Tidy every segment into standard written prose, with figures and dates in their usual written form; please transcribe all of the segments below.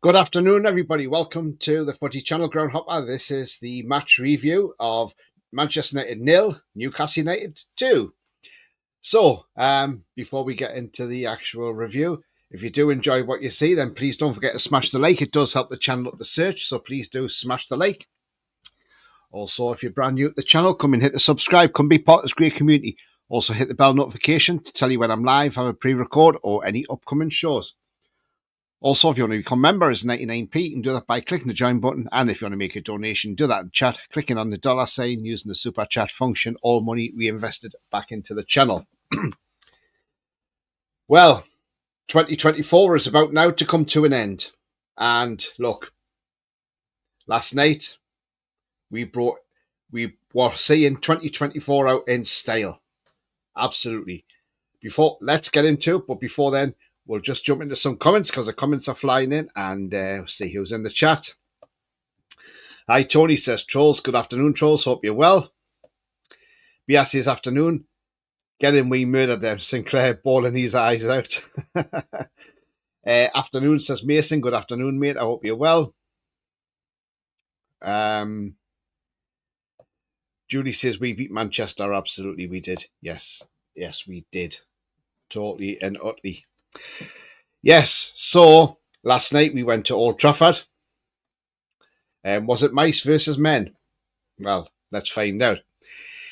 Good afternoon, everybody. Welcome to the Footy Channel Ground Hopper. This is the match review of Manchester United 0, Newcastle United 2. So, before we get into the actual review, if you do enjoy what you see, then please don't forget to smash the like. It does help the channel up the search, so please do smash the like. Also, if you're brand new to the channel, come and hit the subscribe. Come be part of this great community. Also, hit the bell notification to tell you when I'm live, have a pre-record, or any upcoming shows. Also, if you want to become a member, it's 99p. You can do that by clicking the join button. And if you want to make a donation, do that in chat, clicking on the dollar sign, using the super chat function. All money reinvested back into the channel. Well, 2024 is about now to come to an end. And look, last night we were seeing 2024 out in style. Absolutely. Let's get into it. But before then, we'll just jump into some comments because the comments are flying in and see who's in the chat. Hi, Tony says, Trolls. Good afternoon, Trolls. Hope you're well. BS says, afternoon. Get in, we murdered them. Sinclair bawling his eyes out. Afternoon says, Mason. Good afternoon, mate. I hope you're well. Julie says, we beat Manchester. Absolutely, we did. Yes, we did. Totally and utterly. Yes, so last night we went to Old Trafford. Was it mice versus men? Well, let's find out.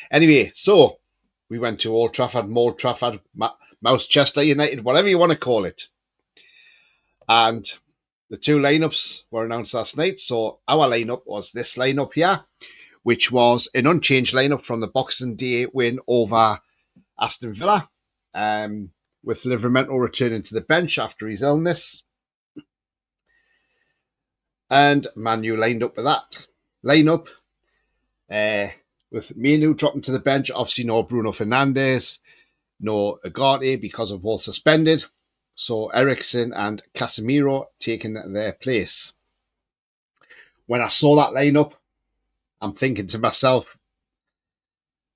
Anyway, so we went to Old Trafford, Mold Trafford, Mousechester United, whatever you want to call it. And the two lineups were announced last night. So our lineup was this lineup here, which was an unchanged lineup from the Boxing Day win over Aston Villa. With Livramento returning to the bench after his illness. And Manu lined up with that lineup. With Manu dropping to the bench, obviously no Bruno Fernandes, no Agate because of both suspended. So Eriksen and Casemiro taking their place. When I saw that lineup, I'm thinking to myself,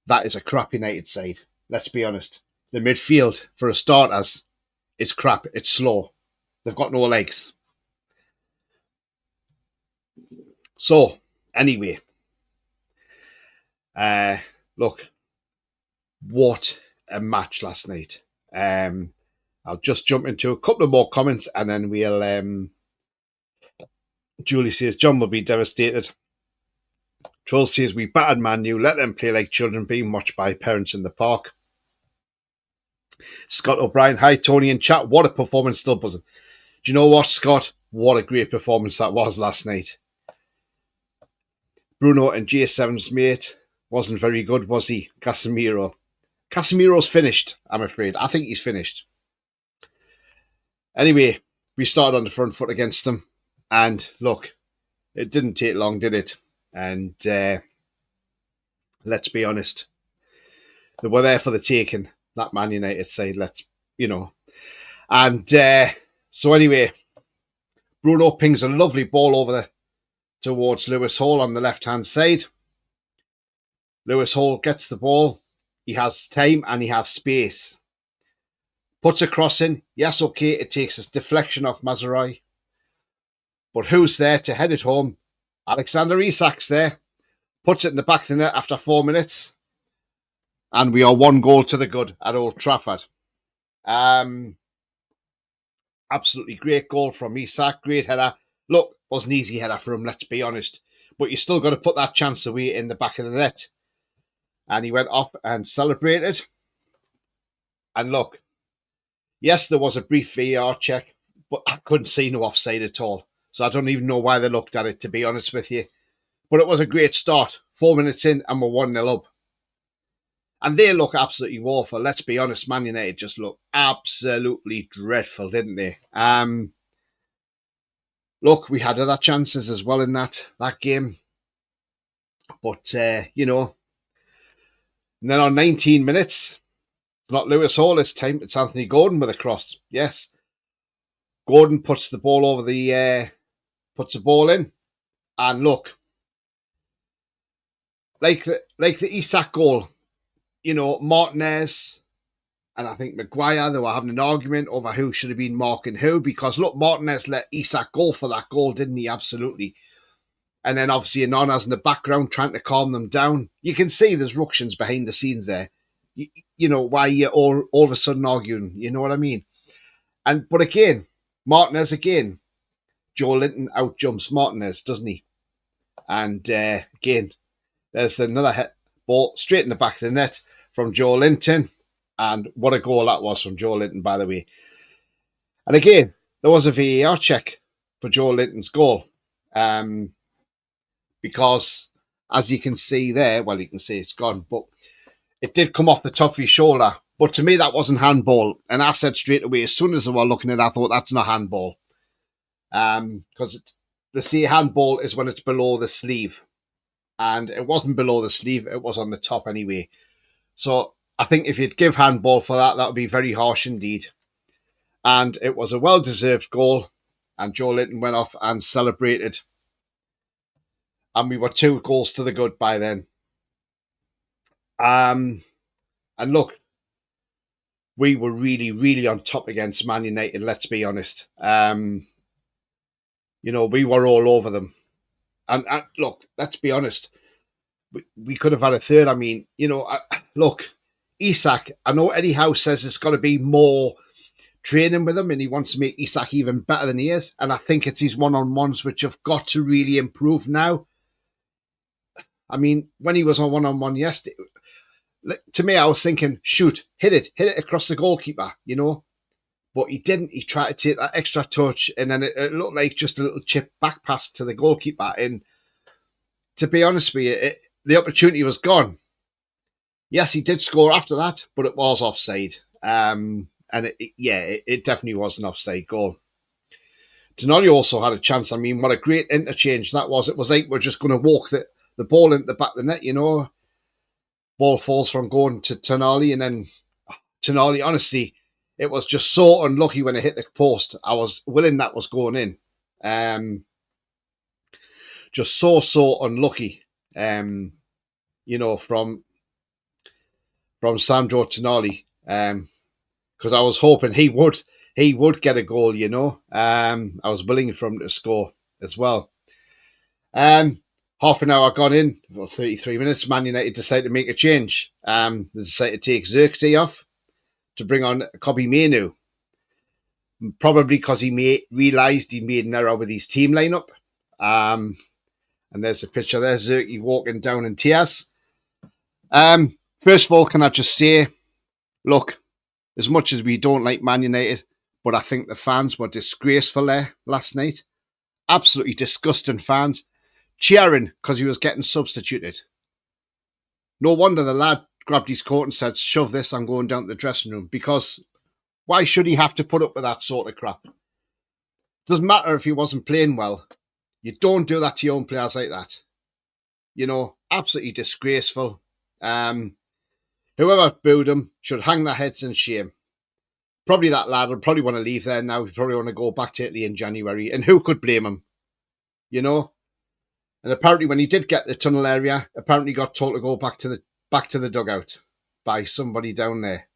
that is a crap United side. Let's be honest. The midfield, for a starters, is crap. It's slow. They've got no legs. So, anyway. Look. What a match last night. I'll just jump into a couple of more comments and then we'll... Julie says, John will be devastated. Troll says, we battered Man U. Let them play like children being watched by parents in the park. Scott O'Brien, hi Tony in chat. What a performance, still buzzing. Do you know what, Scott? What a great performance that was last night. Bruno and J7's mate wasn't very good, was he? Casemiro. Casemiro's finished, I'm afraid. I think he's finished. Anyway, we started on the front foot against them. And look, it didn't take long, did it? And let's be honest. They were there for the taking. That Man United side, And so anyway, Bruno pings a lovely ball over towards Lewis Hall on the left-hand side. Lewis Hall gets the ball. He has time and he has space. Puts a cross in. Yes, okay, it takes a deflection off Mazraoui. But who's there to head it home? Alexander Isak's there. Puts it in the back of the net after 4 minutes. And we are 1 goal to the good at Old Trafford. Absolutely great goal from Isak. Great header. Look, wasn't an easy header for him, let's be honest. But you still got to put that chance away in the back of the net. And he went off and celebrated. And look, yes, there was a brief VAR check, but I couldn't see no offside at all. So I don't even know why they looked at it, to be honest with you. But it was a great start. 4 minutes in and we're 1-0 up. And they look absolutely woeful. Let's be honest, Man United just look absolutely dreadful, didn't they? Look, we had other chances as well in that game. But, And then on 19 minutes, not Lewis Hall this time, it's Anthony Gordon with a cross. Yes. Gordon puts the ball over puts the ball in. And look, like the Isak goal, Martinez, And I think Maguire, they were having an argument over who should have been marking who, because look, Martinez let Isak go for that goal, didn't he? Absolutely. And then obviously Anana's in the background trying to calm them down. You can see there's ructions behind the scenes there. You know, why you're all of a sudden arguing, you know what I mean? But again, Martinez again, Joe Linton out jumps Martinez, doesn't he? And again, there's another hit ball straight in the back of the net from Joe Linton. And what a goal that was from Joe Linton, by the way. And again, there was a VAR check for Joe Linton's goal. Because as you can see there, well, you can see it's gone, but it did come off the top of his shoulder. But to me, that wasn't handball. And I said straight away, as soon as I was looking at it, I thought that's not handball. Because the see handball is when it's below the sleeve. And it wasn't below the sleeve, it was on the top anyway. So I think if you'd give handball for that, that would be very harsh indeed. And it was a well-deserved goal. And Joe Linton went off and celebrated. And we were 2 goals to the good by then. And look, we were really, really on top against Man United, let's be honest. You know, we were all over them. And look, let's be honest, we could have had a third. I mean, you know, look, Isak, I know Eddie Howe says it's got to be more training with him and he wants to make Isak even better than he is. And I think it's his one-on-ones which have got to really improve now. I mean, when he was on one-on-one yesterday, to me, I was thinking, shoot, hit it across the goalkeeper, you know. But he didn't. He tried to take that extra touch, and then it looked like just a little chip back pass to the goalkeeper. And to be honest with you, the opportunity was gone. Yes, he did score after that, but it was offside. And it definitely was an offside goal. Tonali also had a chance. I mean, what a great interchange that was. It was like we're just going to walk the ball into the back of the net, you know. Ball falls from going to Tonali, and then Tonali, honestly, it was just so unlucky when it hit the post. I was willing that was going in. Just so unlucky, you know, from Sandro Tonali, because I was hoping he would get a goal, you know. I was willing for him to score as well. Half an hour gone in, well, 33 minutes, Man United decided to make a change. They decided to take Xerxes off to bring on Kobbie Mainoo. Probably because he realised he made an error with his team lineup. And there's a picture there, Xerxes walking down in tears. First of all, can I just say, look, as much as we don't like Man United, but I think the fans were disgraceful there last night. Absolutely disgusting fans. Cheering because he was getting substituted. No wonder the lad grabbed his coat and said, shove this, I'm going down to the dressing room. Because why should he have to put up with that sort of crap? Doesn't matter if he wasn't playing well. You don't do that to your own players like that. You know, absolutely disgraceful. Whoever booed him should hang their heads in shame. Probably that lad will probably want to leave there now. He'll probably want to go back to Italy in January. And who could blame him? You know? And apparently when he did get the tunnel area, apparently got told to go back to the dugout by somebody down there.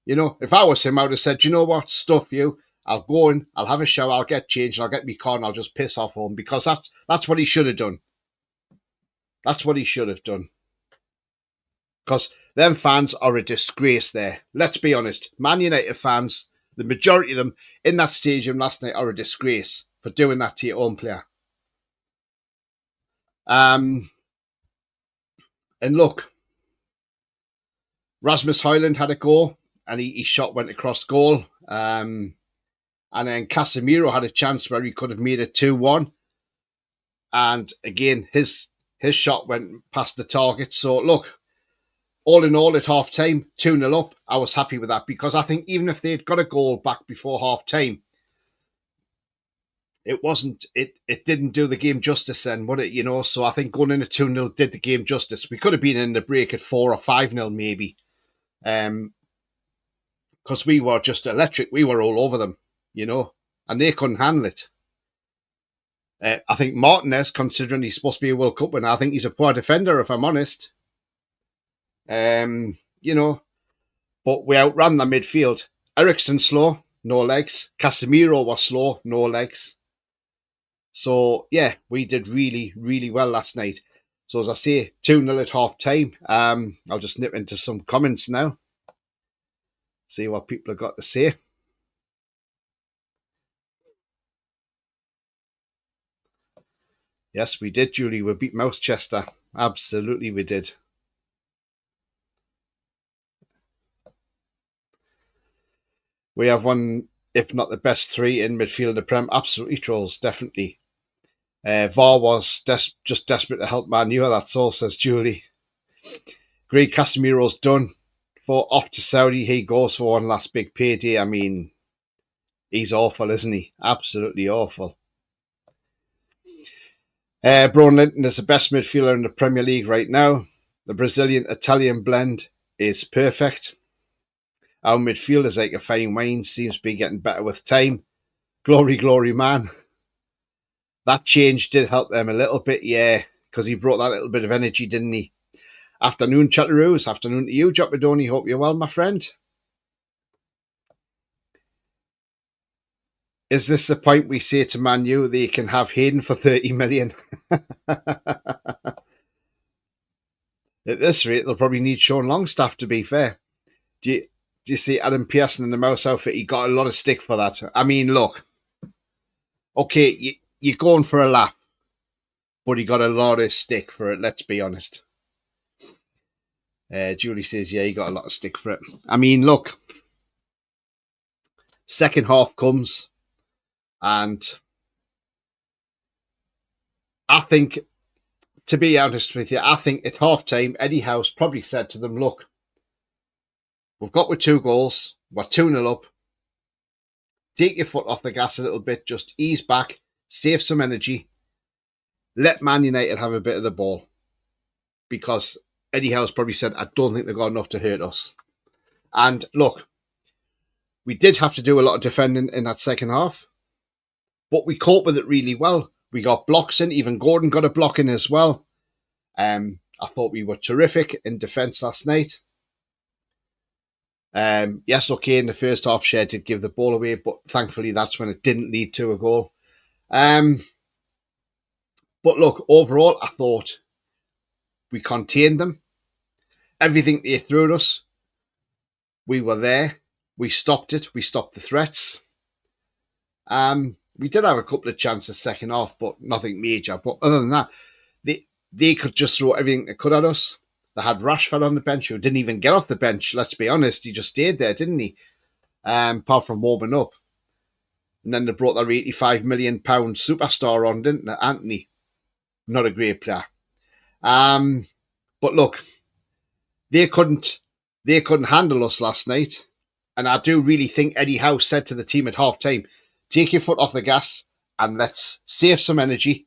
You know, if I was him, I would have said, you know what, stuff you. I'll go in, I'll have a shower, I'll get changed, I'll get my car and I'll just piss off home. Because that's what he should have done. That's what he should have done. Because them fans are a disgrace there. Let's be honest. Man United fans, the majority of them in that stadium last night are a disgrace for doing that to your own player. And look, Rasmus Højlund had a go and his shot went across goal. And then Casemiro had a chance where he could have made it 2-1. And again, his shot went past the target. So look, all in all at half time, 2-0 up, I was happy with that because I think even if they'd got a goal back before half time, it didn't do the game justice then, would it? You know, so I think going in at 2-0 did the game justice. We could have been in the break at 4 or 5-0 maybe. Because we were just electric. We were all over them, you know, and they couldn't handle it. I think Martinez, considering he's supposed to be a World Cup winner, I think he's a poor defender, if I'm honest. You know, but we outran the midfield. Ericsson slow, no legs. Casemiro was slow, no legs. So, yeah, we did really, really well last night. So, as I say, 2-0 at half time. I'll just nip into some comments now, see what people have got to say. Yes, we did, Julie. We beat Mousechester. Absolutely, we did. We have one, if not the best three in midfield in the Prem. Absolutely, trolls, definitely. VAR was just desperate to help Man U. That's all, says Julie. Great, Casemiro's done. For off to Saudi, he goes for one last big payday. I mean, he's awful, isn't he? Absolutely awful. Brown Linton is the best midfielder in the Premier League right now. The Brazilian-Italian blend is perfect. Our midfield is like a fine wine, seems to be getting better with time. Glory, glory, man. That change did help them a little bit, yeah, because he brought that little bit of energy, didn't he? Afternoon, chatteroos. Afternoon to you, Jopadoni. Hope you're well, my friend. Is this the point we say to Man U they can have Hayden for 30 million? At this rate, they'll probably need Sean Longstaff, to be fair. Do you see Adam Pearson in the mouse outfit? He got a lot of stick for that. I mean, look. Okay, you're going for a laugh, but he got a lot of stick for it, let's be honest. Julie says, yeah, he got a lot of stick for it. I mean, look. Second half comes, and I think, to be honest with you, I think at half time, Eddie Howe probably said to them, look, we've got with 2 goals, we're 2-0 up. Take your foot off the gas a little bit, just ease back, save some energy, let Man United have a bit of the ball. Because Eddie Howe's probably said, I don't think they've got enough to hurt us. And look, we did have to do a lot of defending in that second half, but we coped with it really well. We got blocks in, even Gordon got a block in as well. I thought we were terrific in defence last night. Yes, okay, in the first half, Shea did give the ball away, but thankfully that's when it didn't lead to a goal. But look, overall, I thought we contained them. Everything they threw at us, we were there. We stopped it. We stopped the threats. We did have a couple of chances second half, but nothing major. But other than that, they could just throw everything they could at us. They had Rashford on the bench, who didn't even get off the bench, let's be honest. He just stayed there, didn't he? Apart from warming up. And then they brought their £85 million superstar on, didn't they? Anthony. Not a great player. But look, they couldn't handle us last night. And I do really think Eddie Howe said to the team at half time, take your foot off the gas and let's save some energy.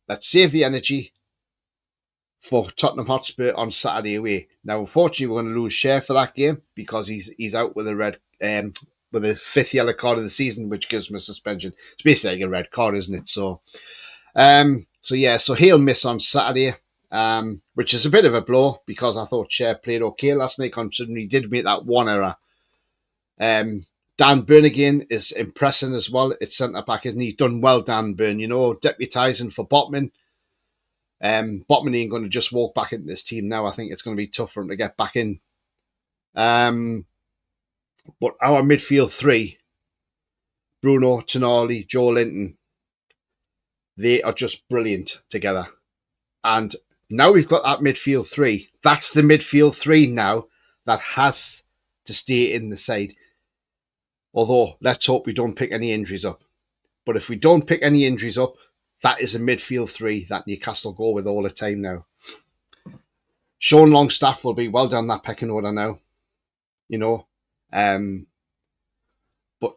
Let's save the energy for Tottenham Hotspur on Saturday away. Now, unfortunately, we're going to lose Shea for that game because he's out with a red, with a 5th yellow card of the season, which gives him a suspension. It's basically like a red card, isn't it? So he'll miss on Saturday, which is a bit of a blow because I thought Shea played okay last night, considering he did make that one error. Dan Burn again is impressing as well. It's centre back, isn't he? He's done well, Dan Burn, deputising for Botman. Botman ain't going to just walk back into this team now. I think it's going to be tough for him to get back in. But our midfield 3, Bruno, Tonali, Joe Linton, they are just brilliant together. And now we've got that midfield 3. That's the midfield 3 now that has to stay in the side. Although, let's hope we don't pick any injuries up. But if we don't pick any injuries up, that is a midfield 3 that Newcastle go with all the time now. Sean Longstaff will be well down that pecking order now. But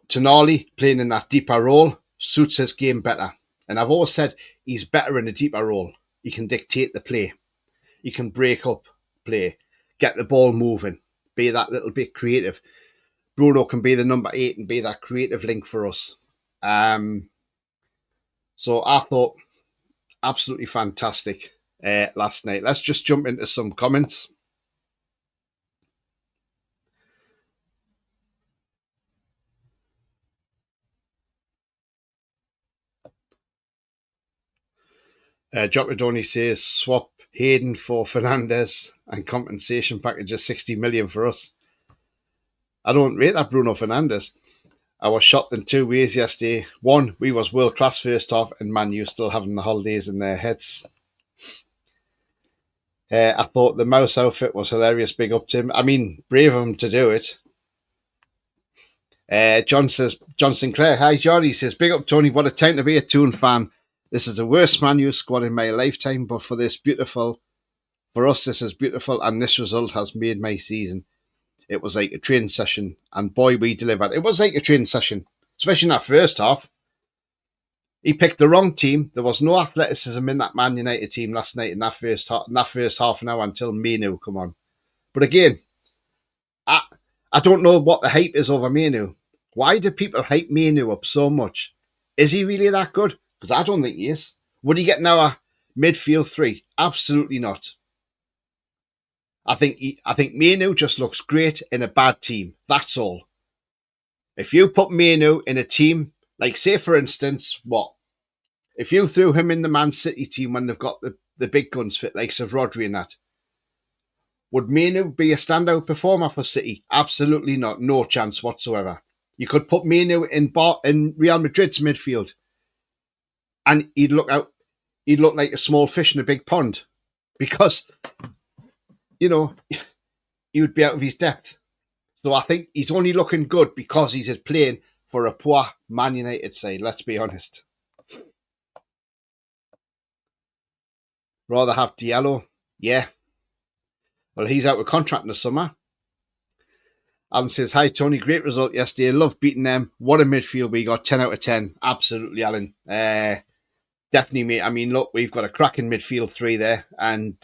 Tonali playing in that deeper role suits his game better. And I've always said he's better in a deeper role. He can dictate the play. He can break up play, get the ball moving, be that little bit creative. Bruno can be the number 8 and be that creative link for us. So I thought absolutely fantastic last night. Let's just jump into some comments. Jockadoni says swap Hayden for Fernandez and compensation package of 60 million for us. I don't rate that Bruno Fernandes. I was shocked in two ways yesterday. One, we was world class first half, and Man U still having the holidays in their heads. I thought the mouse outfit was hilarious. Big up to him. I mean, brave of him to do it. John Sinclair, hi John. He says, big up Tony. What a time to be a Toon fan. This is the worst Man U squad in my lifetime, but for us, this is beautiful, and this result has made my season. It was like a training session, and boy, we delivered. It was like a training session, especially in that first half. He picked the wrong team. There was no athleticism in that Man United team last night in that first half an hour until Manu come on. But again, I don't know what the hype is over Manu. Why do people hype Manu up so much? Is he really that good? Because I don't think he is. Would he get now a midfield three? Absolutely not. I think Manu just looks great in a bad team. That's all. If you put Manu in a team, like say for instance, if you threw him in the Man City team when they've got the big guns fit, like of Rodri and that, would Manu be a standout performer for City? Absolutely not. No chance whatsoever. You could put Manu in Real Madrid's midfield, and he'd look like a small fish in a big pond, because he would be out of his depth. So I think he's only looking good because he's playing for a poor Man United side. Let's be honest. Rather have Diallo, yeah. Well, he's out with contract in the summer. Alan says, hi, Tony. Great result yesterday. Love beating them. What a midfield we got. 10 out of 10. Absolutely, Alan. Definitely, mate. I mean, look, we've got a cracking midfield three there. And,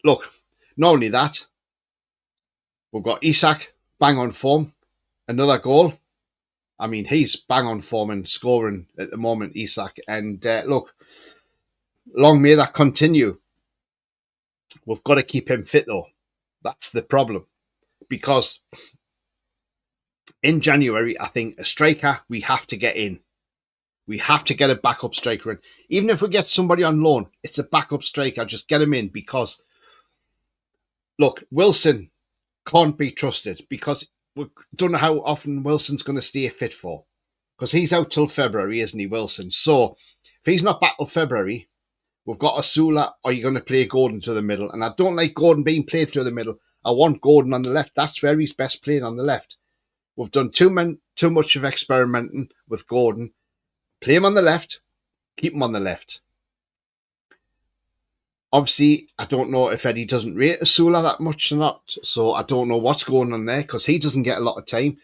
look, not only that, we've got Isak, bang on form. Another goal. I mean, he's bang on form and scoring at the moment, Isak. And, look, long may that continue. We've got to keep him fit, though. That's the problem, because in January, I think a striker we have to get in. We have to get a backup striker in. Even if we get somebody on loan, it's a backup striker. Just get him in, because, look, Wilson can't be trusted, because we don't know how often Wilson's going to stay fit for, because he's out till February, isn't he, Wilson? So if he's not back till February, we've got Asula, or you're going to play Gordon to the middle. And I don't like Gordon being played through the middle. I want Gordon on the left. That's where he's best playing, on the left. We've done too much of experimenting with Gordon. Play him on the left. Keep him on the left. Obviously, I don't know if Eddie doesn't rate Asula that much or not. So I don't know what's going on there, because he doesn't get a lot of time.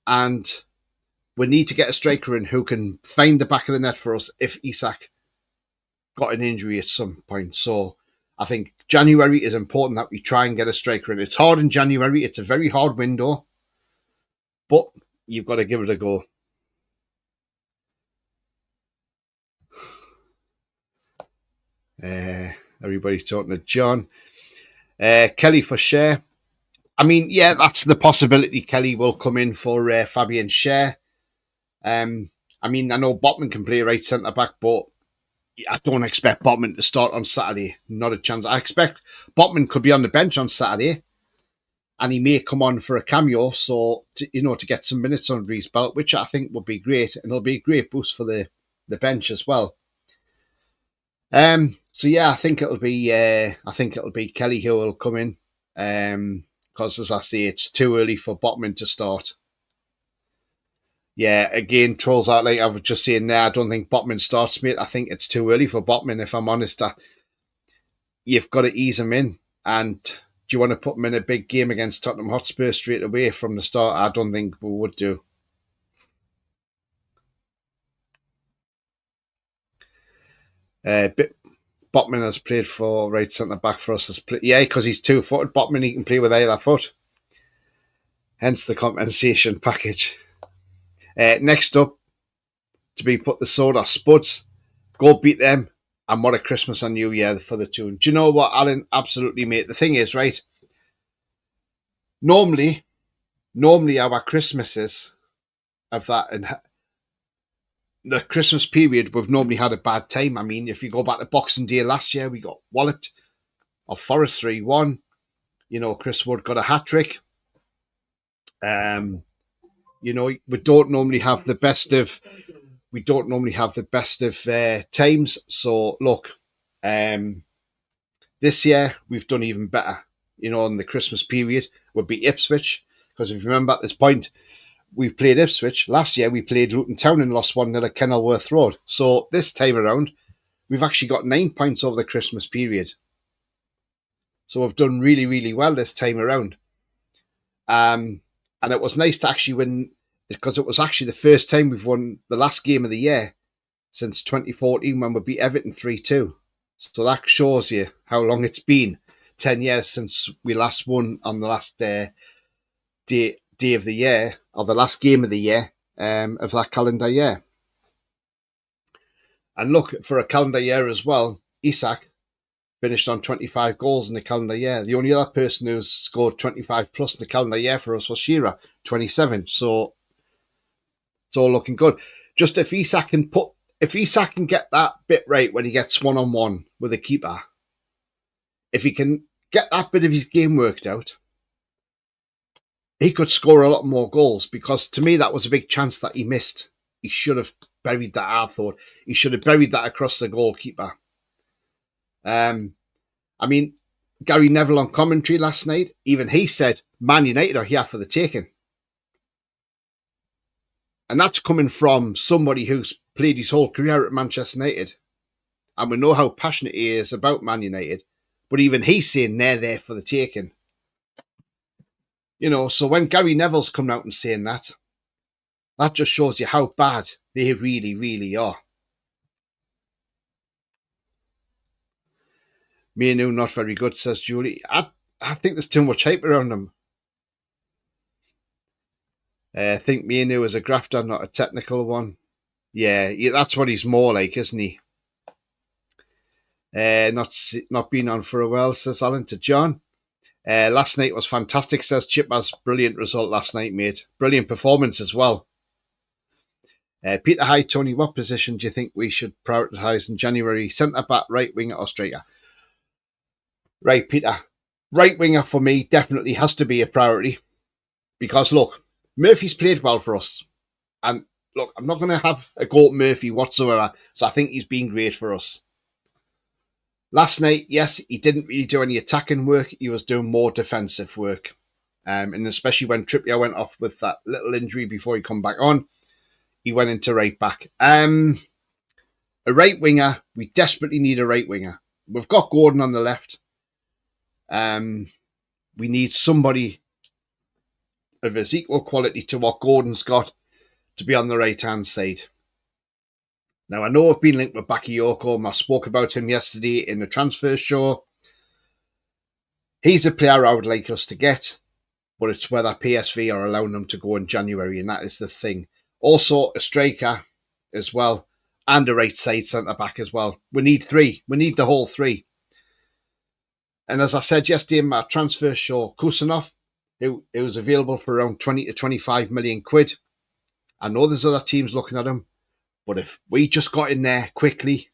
And we need to get a striker in who can find the back of the net for us if Isak got an injury at some point. So I think January is important that we try and get a striker in. It's hard in January. It's a very hard window, but you've got to give it a go. Everybody's talking to John. Kelly for Share. I mean, yeah, that's the possibility. Kelly will come in for Fabian Share. I mean, I know Botman can play right centre back, but I don't expect Botman to start on Saturday. Not a chance. I expect Botman could be on the bench on Saturday, and he may come on for a cameo, so to get some minutes under his belt, which I think would be great, and it'll be a great boost for the bench as well. So yeah, I think it'll be Kelly who will come in, because as I say, it's too early for Botman to start. Yeah, again, trolls out like I was just saying there. I don't think Botman starts, mate. I think it's too early for Botman, if I'm honest. You've got to ease him in. And do you want to put him in a big game against Tottenham Hotspur straight away from the start? I don't think we would do. Botman has played for right centre back for us. Yeah, because he's 2-footed. Botman, he can play with either foot. Hence the compensation package. Next up, to be put the sword or Spuds. Go beat them. And what a Christmas and New Year for the two. Do you know what, Alan? Absolutely, mate. The thing is, right, normally our Christmases of that, and the Christmas period, we've normally had a bad time. I mean, if you go back to Boxing Day last year, we got walloped of Forest 3-1. You know, Chris Wood got a hat trick. You know, we don't normally have the best of times. So look, this year we've done even better. You know, in the Christmas period, we beat Ipswich, because if you remember at this point, we've played Ipswich. Last year we played Luton Town and lost 1-0 at Kenilworth Road. So this time around, we've actually got 9 points over the Christmas period. So we've done really, really well this time around. And it was nice to actually win, because it was actually the first time we've won the last game of the year since 2014 when we beat Everton 3-2. So that shows you how long it's been. 10 years since we last won on the last day of the year, or the last game of the year, of that calendar year. And look, for a calendar year as well, Isak finished on 25 goals in the calendar year. The only other person who's scored 25 plus in the calendar year for us was Shearer, 27. So it's all looking good. Just if Isak can get that bit right when he gets one-on-one with a keeper, if he can get that bit of his game worked out, he could score a lot more goals, because to me that was a big chance that he missed. He should have buried that, I thought. He should have buried that across the goalkeeper. I mean, Gary Neville on commentary last night, even he said, Man United are here for the taking. And that's coming from somebody who's played his whole career at Manchester United. And we know how passionate he is about Man United. But even he's saying they're there for the taking. You know, so when Gary Neville's coming out and saying that, that just shows you how bad they really, really are. Mainu, not very good, says Julie. I think there's too much hype around him. I think Mainu is a grafter, not a technical one. Yeah, that's what he's more like, isn't he? Not been on for a while, says Alan to John. Last night was fantastic, says Chipmas. Brilliant result last night, mate. Brilliant performance as well. Peter, hi, Tony. What position do you think we should prioritise in January? Centre back, right winger, or striker? Right, Peter. Right winger for me definitely has to be a priority, because look, Murphy's played well for us, and look, I'm not going to have a go at Murphy whatsoever. So I think he's been great for us. Last night, yes, he didn't really do any attacking work. He was doing more defensive work. And especially when Trippier went off with that little injury before he come back on, he went into right back. A right winger, we desperately need a right winger. We've got Gordon on the left. We need somebody of his equal quality to what Gordon's got to be on the right-hand side. Now, I know I've been linked with Bakayoko. I spoke about him yesterday in the transfer show. He's a player I would like us to get, but it's whether PSV are allowing him to go in January, and that is the thing. Also, a striker as well, and a right side centre-back as well. We need 3. We need the whole 3. And as I said yesterday in my transfer show, Kusanov, who was available for around 20 to 25 million quid. I know there's other teams looking at him, but if we just got in there quickly,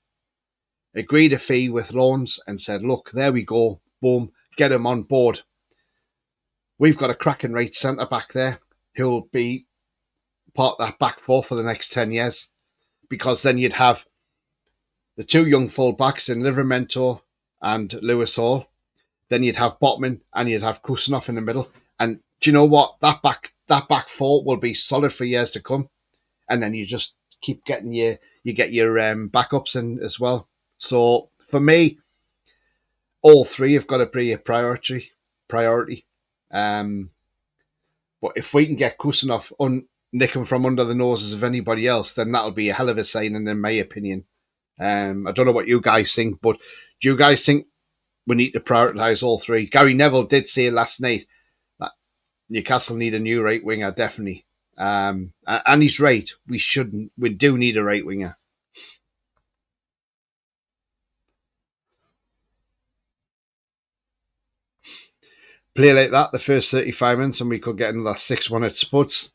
agreed a fee with loans and said, look, there we go, boom, get him on board. We've got a cracking right centre-back there who'll be part of that back four for the next 10 years, because then you'd have the 2 young full-backs in Livramento and Lewis Hall. Then you'd have Botman and you'd have Kusanov in the middle. And do you know what? That back four will be solid for years to come. And then you just keep getting your backups in as well. So for me, all 3 have got to be a priority. But if we can get Kusanov nicking from under the noses of anybody else, then that'll be a hell of a signing, in my opinion. I don't know what you guys think, but do you guys think we need to prioritise all 3? Gary Neville did say last night that Newcastle need a new right winger, definitely. And he's right. We do need a right winger. Play like that the first 35 minutes and we could get another 6-1 at Spuds.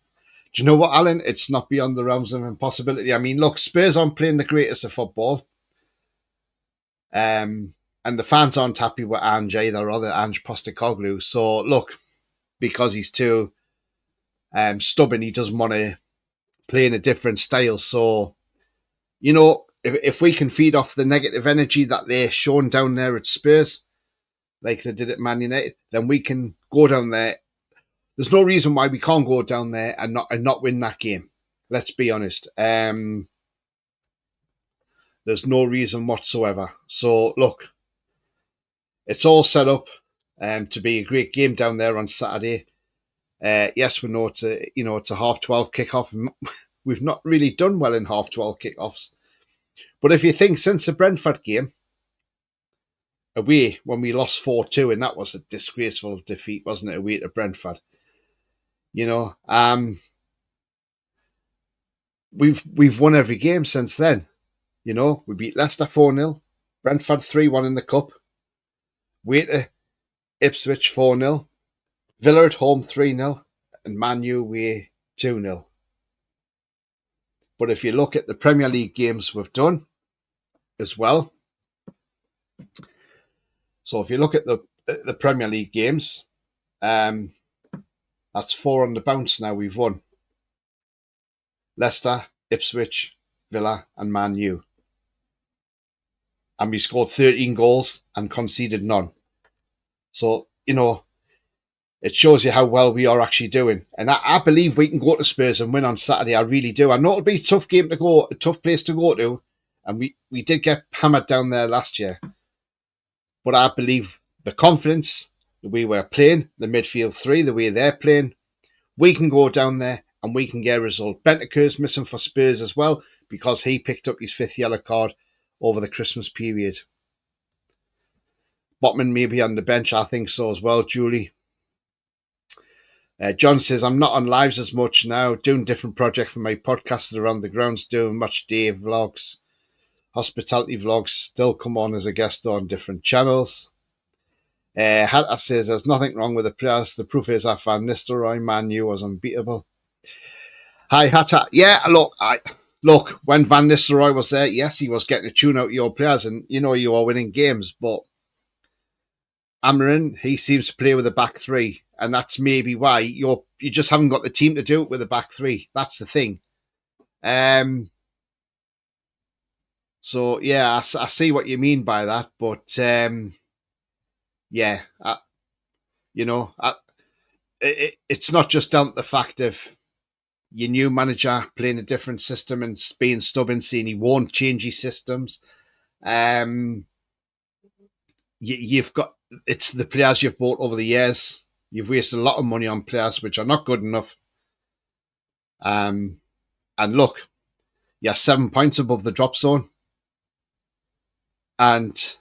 Do you know what, Alan? It's not beyond the realms of impossibility. I mean, look, Spurs aren't playing the greatest of football. And the fans aren't happy with Ange either, or the Ange Postecoglou. So, look, because he's too stubborn, he doesn't want to play in a different style. So, you know, if we can feed off the negative energy that they're showing down there at Spurs, like they did at Man United, then we can go down there. There's no reason why we can't go down there and not win that game. Let's be honest. There's no reason whatsoever. So look, it's all set up to be a great game down there on Saturday. Yes, we know it's a 12:30 kickoff. We've not really done well in 12:30 kickoffs. But if you think since the Brentford game away when we lost 4-2, and that was a disgraceful defeat, wasn't it, away to Brentford? You know, we've won every game since then. You know, we beat Leicester 4-0, Brentford 3-1 in the cup, away to Ipswich 4-0, Villa at home 3-0, and Man U away 2-0. But if you look at the Premier League games we've done as well, so if you look at the Premier League games, that's 4 on the bounce now we've won. Leicester, Ipswich, Villa and Man U. And we scored 13 goals and conceded none. So, you know, it shows you how well we are actually doing. And I believe we can go to Spurs and win on Saturday. I really do. I know it'll be a tough game to go, a tough place to go to. And we did get hammered down there last year. But I believe the confidence, the way we're playing, the midfield three, the way they're playing, we can go down there and we can get a result. Bentancur's missing for Spurs as well because he picked up his 5th yellow card over the Christmas period. Botman may be on the bench, I think so as well, Julie. John says, I'm not on lives as much now, doing different project for my podcast around the grounds, doing much day vlogs, hospitality vlogs, still come on as a guest on different channels. Hatta says, there's nothing wrong with the players. The proof is that Van Nistelrooy, Man U was unbeatable. Hi, Hatta. Yeah, look, when Van Nistelrooy was there, yes, he was getting a tune out of your players and, you know, you are winning games, but Amarin, he seems to play with a back three, and that's maybe why you just haven't got the team to do it with a back three. That's the thing. So yeah, I see what you mean by that, but yeah, it's not just down to the fact of your new manager playing a different system and being stubborn, saying he won't change his systems. You've got, it's the players you've bought over the years. You've wasted a lot of money on players which are not good enough. And look, you're 7 points above the drop zone. And,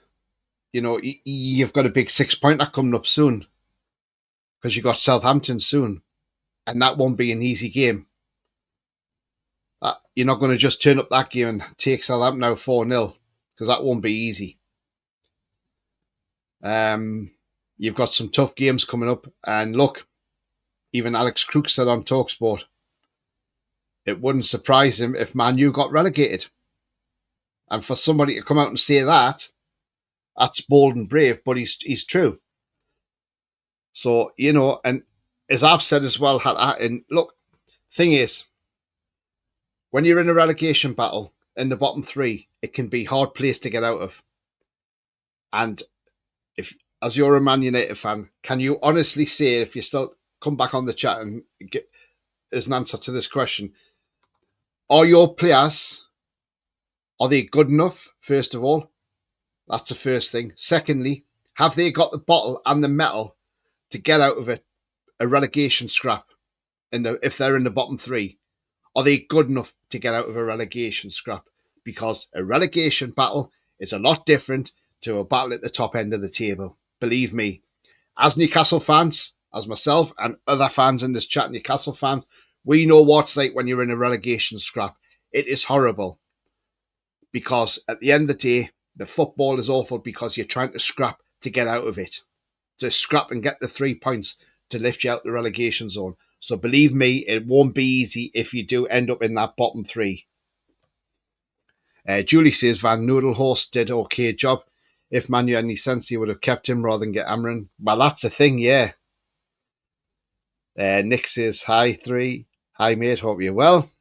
you know, you've got a big 6-pointer coming up soon because you've got Southampton soon. And that won't be an easy game. You're not going to just turn up that game and take Southampton now 4-0 because that won't be easy. You've got some tough games coming up. And look, even Alex Crook said on TalkSport, it wouldn't surprise him if Man U got relegated. And for somebody to come out and say that, that's bold and brave, but he's true. So, you know, and as I've said as well, and look, thing is, when you're in a relegation battle in the bottom three, it can be a hard place to get out of. And if, as you're a Man United fan, can you honestly say, if you still come back on the chat and get as an answer to this question, are your players, are they good enough, first of all? That's the first thing. Secondly, have they got the bottle and the metal to get out of a relegation scrap if they're in the bottom three? Are they good enough to get out of a relegation scrap? Because a relegation battle is a lot different to a battle at the top end of the table. Believe me, as Newcastle fans, as myself and other fans in this chat, Newcastle fans, we know what it's like when you're in a relegation scrap. It is horrible. Because at the end of the day, the football is awful because you're trying to scrap to get out of it. To scrap and get the 3 points to lift you out the relegation zone. So believe me, it won't be easy if you do end up in that bottom three. Julie says Van Noodlehorst did okay job. If Manu had any sense, he would have kept him rather than get Amran. Well, that's the thing, yeah. Nick says, hi, 3. Hi, mate. Hope you're well.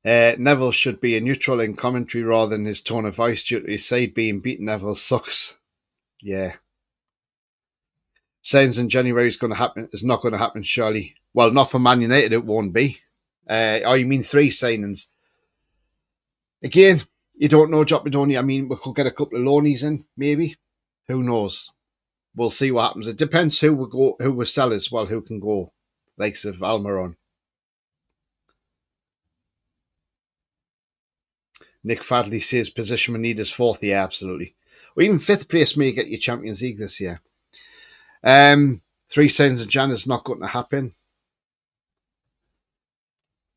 Neville should be a neutral in commentary rather than his tone of voice due to his side being beaten. Neville sucks. Yeah. Signs in January is not going to happen, surely. Well, not for Man United, it won't be. Oh, you mean 3 signings? Again, you don't know, Jopidoni. I mean, we could get a couple of loanies in, maybe. Who knows? We'll see what happens. It depends who we sell as well, who can go. Likes of Almiron. Nick Fadley says position we need is 4th. Yeah, absolutely. Or even 5th place may get you Champions League this year. 3 signs of Jan is not going to happen.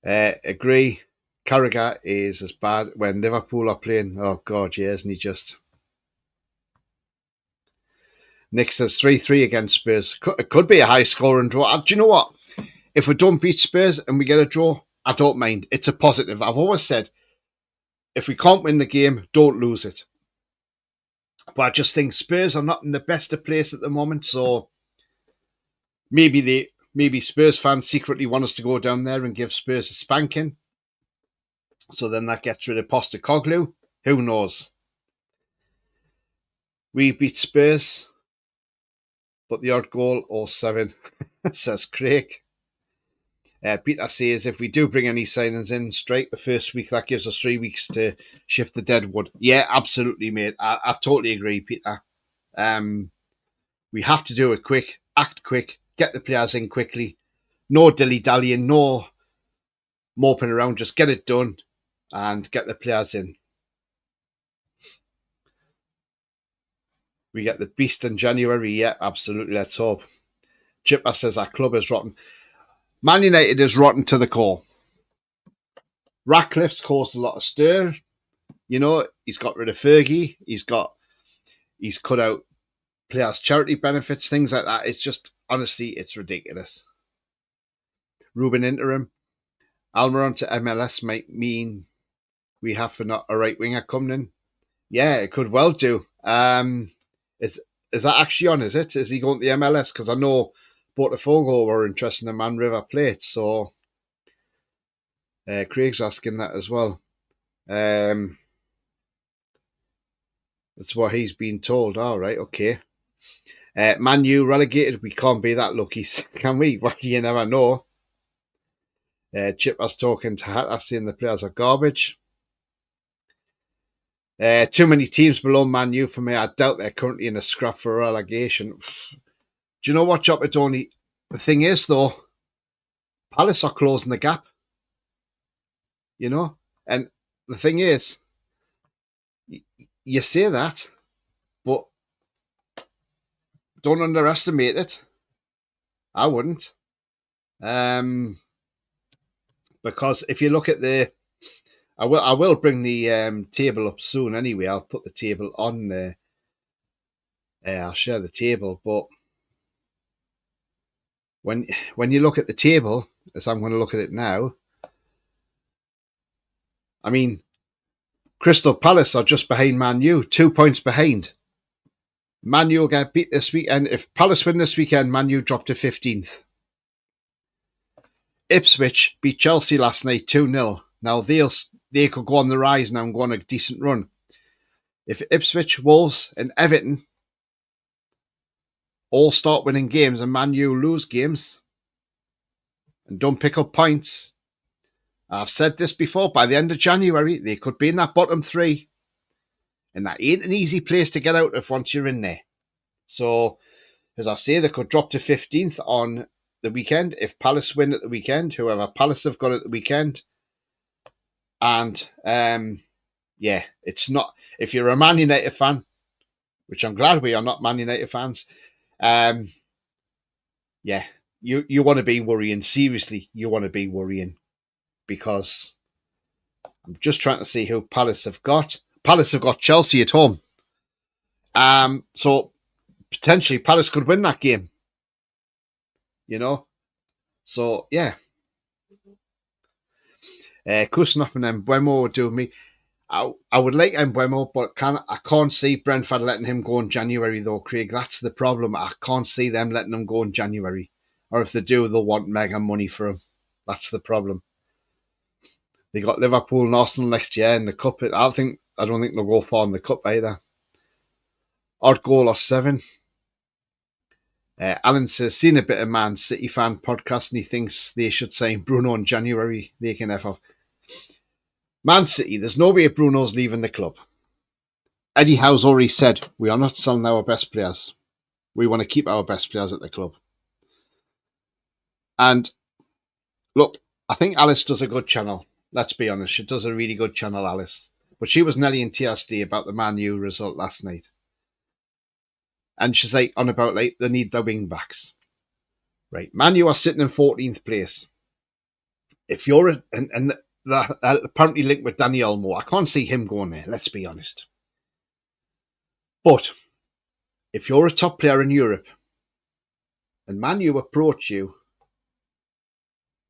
Agree. Carragher is as bad when Liverpool are playing. Oh, God, yeah, isn't he just? Nick says 3-3 against Spurs. It could be a high score and draw. Do you know what? If we don't beat Spurs and we get a draw, I don't mind. It's a positive. I've always said, if we can't win the game, don't lose it. But I just think Spurs are not in the best of place at the moment, so maybe Spurs fans secretly want us to go down there and give Spurs a spanking. So then that gets rid of Postecoglou. Who knows? We beat Spurs, but the odd goal, 0-7, says Craig. Peter says, if we do bring any signings in, strike the first week, that gives us 3 weeks to shift the deadwood. Yeah, absolutely, mate. I totally agree, Peter. We have to do it quick, act quick, get the players in quickly. No dilly-dallying, no moping around, just get it done and get the players in. We get the beast in January. Yeah, absolutely. Let's hope. Chipper says our club is rotten. Man United is rotten to the core. Ratcliffe's caused a lot of stir. You know, he's got rid of Fergie. He's cut out players' charity benefits, things like that. It's just, honestly, it's ridiculous. Ruben interim. Almiron to MLS might mean we have for not a right winger coming in. Yeah, it could well do. Is that actually on, is it? Is he going to the MLS? Because I know Botafogo were interested in Man River Plate, so Craig's asking that as well. That's what he's been told. All right, okay. Man U relegated. We can't be that lucky, can we? Well, you never know. Chipper's talking to Hatter, saying the players are garbage. Too many teams below Man U for me. I doubt they're currently in a scrap for relegation. Do you know what, Jopidoni? The thing is, though, Palace are closing the gap. You know? And the thing is, you say that, but don't underestimate it. I wouldn't. Because if you look at I will bring the table up soon anyway. I'll put the table on there. I'll share the table, but when you look at the table, as I'm going to look at it now, I mean, Crystal Palace are just behind Man U, 2 points behind. Man U will get beat this weekend. If Palace win this weekend, Man U drop to 15th. Ipswich beat Chelsea last night 2-0. Now they could go on the rise now and go on a decent run. If Ipswich, Wolves and Everton all start winning games and Man U lose games and don't pick up points, I've said this before, by the end of January, they could be in that bottom 3. And that ain't an easy place to get out of once you're in there. So, as I say, they could drop to 15th on the weekend if Palace win at the weekend, whoever Palace have got at the weekend. And, yeah, it's not... If you're a Man United fan, which I'm glad we are not Man United fans, yeah, you want to be worrying. Seriously, you want to be worrying. Because I'm just trying to see who Palace have got. Palace have got Chelsea at home. So potentially Palace could win that game. you know. So yeah, Kusnov and Mbeumo would do me. I would like Mbeumo, but I can't see Brentford letting him go in January though, Craig. That's the problem. I can't see them letting him go in January, or if they do, they'll want mega money for him. That's the problem. They got Liverpool and Arsenal next year in the cup. I don't think they'll go far in the cup either. Odd goal or 7. Alan says, seen a bit of Man City fan podcast, and he thinks they should sign Bruno in January. They can F off. Man City, there's no way Bruno's leaving the club. Eddie Howe's already said, we are not selling our best players. We want to keep our best players at the club. And look, I think Alice does a good channel. Let's be honest, she does a really good channel, Alice. But she was nearly in TSD about the Man U result last night. And she's like on about like they need their wing backs. Right, Man U are sitting in 14th place. If you're and apparently linked with Danny Olmo, I can't see him going there. Let's be honest. But if you're a top player in Europe, and Man U approach you,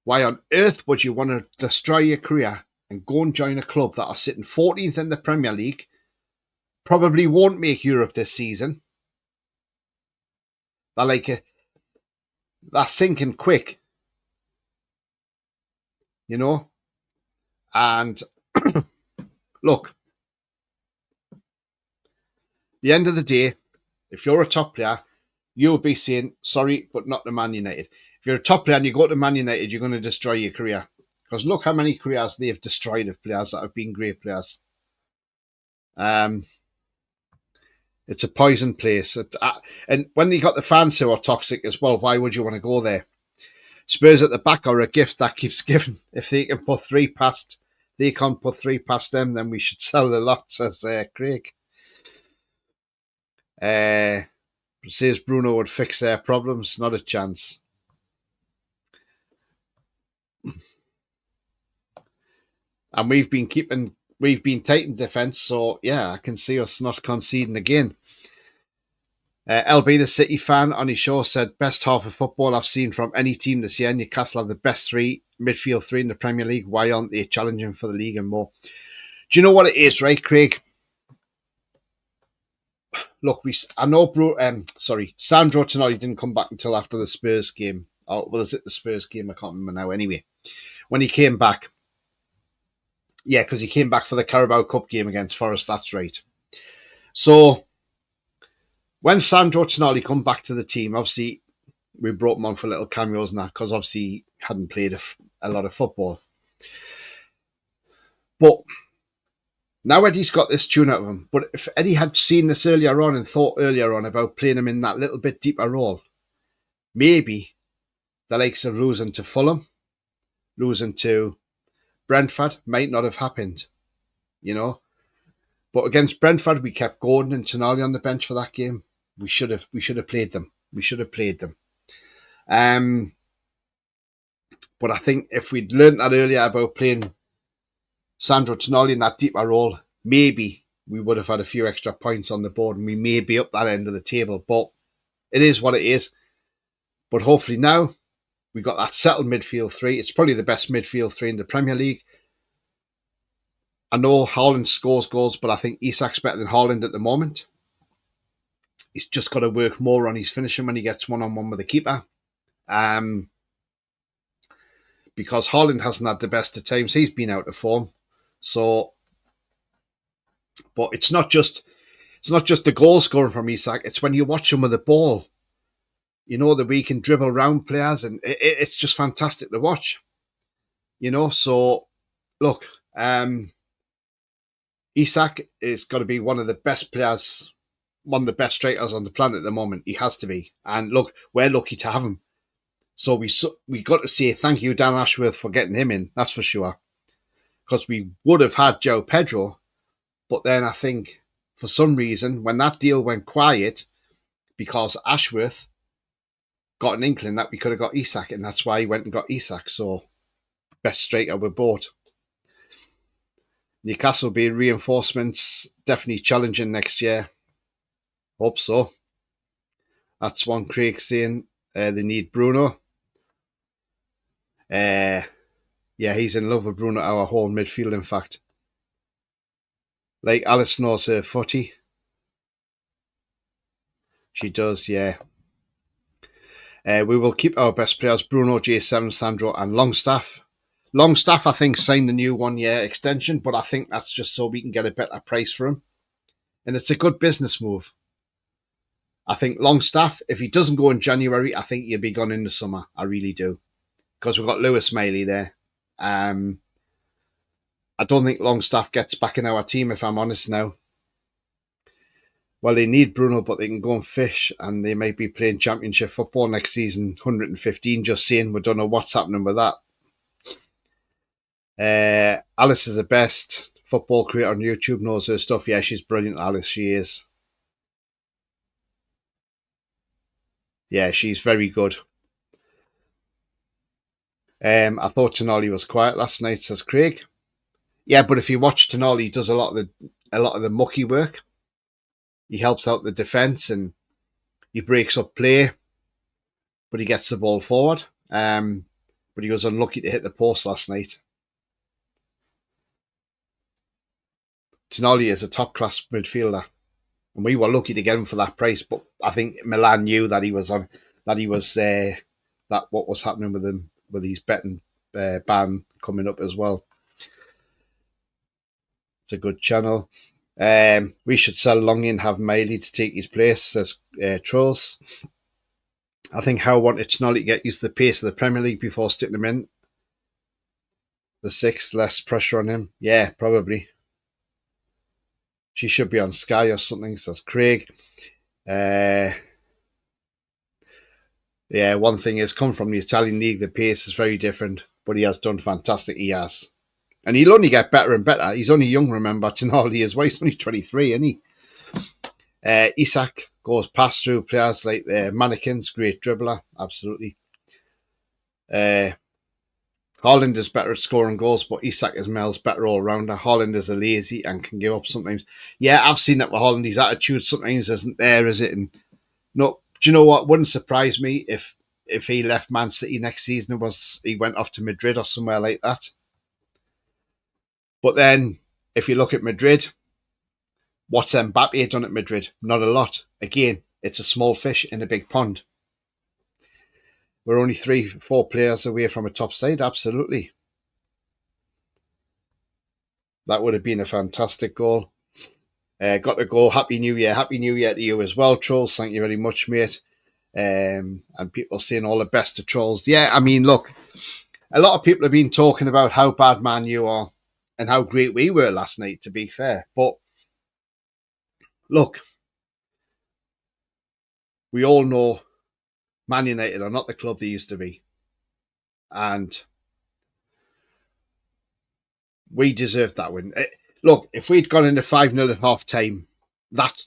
why on earth would you want to destroy your career and go and join a club that are sitting 14th in the Premier League, probably won't make Europe this season? They're sinking quick, you know. And look, the end of the day, if you're a top player, you'll be saying, sorry, but not to Man United. If you're a top player and you go to Man United, you're going to destroy your career. Because look how many careers they've destroyed of players that have been great players. It's a poison place. And when you got the fans who are toxic as well, why would you want to go there? Spurs at the back are a gift that keeps giving. If they can put 3 past, they can't put 3 past them, then we should sell the lot, says Craig. Says Bruno would fix their problems. Not a chance. And we've been tight in defence, so yeah, I can see us not conceding again. LB, the City fan on his show, said, best half of football I've seen from any team this year. Newcastle have the best midfield 3 in the Premier League. Why aren't they challenging for the league and more? Do you know what it is, right, Craig? Look, I know Sandro Tonali didn't come back until after the Spurs game. Oh, well, is it the Spurs game? I can't remember now. Anyway, when he came back, yeah, because he came back for the Carabao Cup game against Forest, that's right. So, when Sandro Tonali come back to the team, obviously, we brought him on for little cameos and that, because obviously he hadn't played a lot of football. But now Eddie's got this tune out of him. But if Eddie had seen this earlier on and thought earlier on about playing him in that little bit deeper role, maybe the likes of losing to Fulham, losing to Brentford might not have happened, you know. But against Brentford, we kept Gordon and Tonali on the bench for that game. We should have played them. But I think if we'd learned that earlier about playing Sandro Tonali in that deeper role, maybe we would have had a few extra points on the board and we may be up that end of the table. But it is what it is. But hopefully now we got that settled midfield 3. It's probably the best midfield 3 in the Premier League. I know Haaland scores goals, but I think Isak's better than Haaland at the moment. He's just got to work more on his finishing when he gets one-on-one with the keeper. Because Haaland hasn't had the best of times. He's been out of form. So, but it's not just the goal scoring from Isak. It's when you watch him with the ball. You know, that we can dribble around players, and it's just fantastic to watch. You know, so look, Isak is got to be one of the best players, one of the best strikers on the planet at the moment. He has to be. And look, we're lucky to have him. So we got to say thank you, Dan Ashworth, for getting him in. That's for sure. Because we would have had Joe Pedro. But then I think for some reason, when that deal went quiet, because Ashworth got an inkling that we could have got Isak, and that's why he went and got Isak. So best striker we bought. Newcastle will be reinforcements, definitely challenging next year. Hope so. That's one Craig saying they need Bruno. Yeah, he's in love with Bruno, our whole midfield, in fact. Like, Alice knows her footy. She does, yeah. We will keep our best players, Bruno, J7, Sandro, and Longstaff. Longstaff, I think, signed the new 1-year extension, but I think that's just so we can get a better price for him. And it's a good business move. I think Longstaff, if he doesn't go in January, I think he'll be gone in the summer. I really do. Because we've got Lewis Miley there. I don't think Longstaff gets back in our team, if I'm honest now. Well, they need Bruno, but they can go and fish, and they might be playing championship football next season, 115, just saying. We don't know what's happening with that. Alice is the best football creator on YouTube, knows her stuff. Yeah, she's brilliant, Alice, she is. Yeah, she's very good. I thought Tonali was quiet last night, says Craig. Yeah, but if you watch Tonali, he does a lot of the mucky work. He helps out the defence and he breaks up play, but he gets the ball forward. But he was unlucky to hit the post last night. Tonali is a top-class midfielder, and we were lucky to get him for that price. But I think Milan knew that that what was happening with him with his betting ban coming up as well. It's a good channel. We should sell Longy and have Miley to take his place, says Trolls. I think Howe wanted Tonali to get used to the pace of the Premier League before sticking him in. The 6th, less pressure on him. Yeah, probably. She should be on Sky or something, says Craig. Yeah, one thing is, come from the Italian league, the pace is very different, but he has done fantastic, he has. And he'll only get better and better. He's only young, remember, Tonali as well. He's only 23, isn't he? Isak goes past through players like the mannequins, great dribbler, absolutely. Haaland is better at scoring goals, but Isak is Mel's better all-rounder. Haaland is a lazy and can give up sometimes. Yeah, I've seen that with Haaland. His attitude sometimes isn't there, is it? And no, do you know what? Wouldn't surprise me if he left Man City next season and he went off to Madrid or somewhere like that. But then, if you look at Madrid, what's Mbappe done at Madrid? Not a lot. Again, it's a small fish in a big pond. We're only 3-4 players away from a top side, absolutely. That would have been a fantastic goal. Got to go. Happy New Year. Happy New Year to you as well, Trolls. Thank you very much, mate. And people saying all the best to Trolls. Yeah, I mean, look, a lot of people have been talking about how bad Man U are and how great we were last night, to be fair. But look, we all know Man United are not the club they used to be. And we deserved that win. Look, if we'd gone into 5-0 at half time, that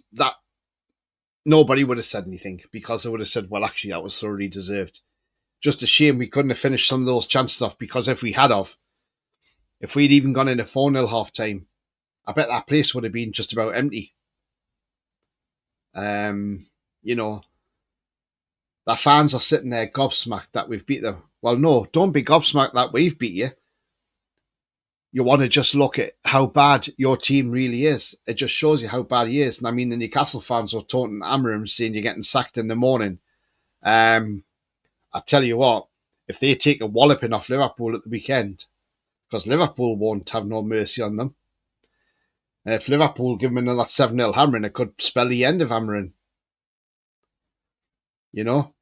nobody would have said anything, because they would have said, well, actually, that was thoroughly deserved. Just a shame we couldn't have finished some of those chances off, because if we had if we'd even gone into 4-0 half time, I bet that place would have been just about empty. You know, the fans are sitting there gobsmacked that we've beat them. Well, no, don't be gobsmacked that we've beat you. You want to just look at how bad your team really is. It just shows you how bad he is. And I mean, the Newcastle fans are taunting Amorim, saying you're getting sacked in the morning. I tell you what, if they take a walloping off Liverpool at the weekend, because Liverpool won't have no mercy on them. And if Liverpool give them another 7-0 hammering, it could spell the end of hammering. You know?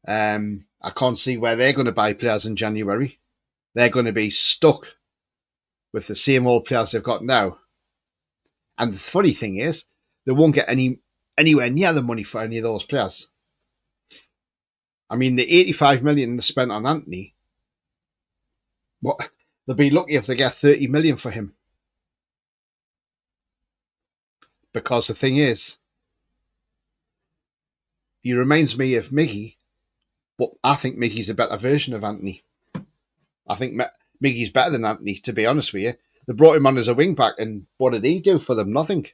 I can't see where they're going to buy players in January. They're going to be stuck with the same old players they've got now. And the funny thing is, they won't get anywhere near the money for any of those players. I mean, the 85 million they spent on Anthony, they'll be lucky if they get 30 million for him. Because the thing is, he reminds me of Miggy, but I think Miggy's a better version of Anthony. I think Miggy's better than Anthony, to be honest with you. They brought him on as a wing back, and what did he do for them? Nothing.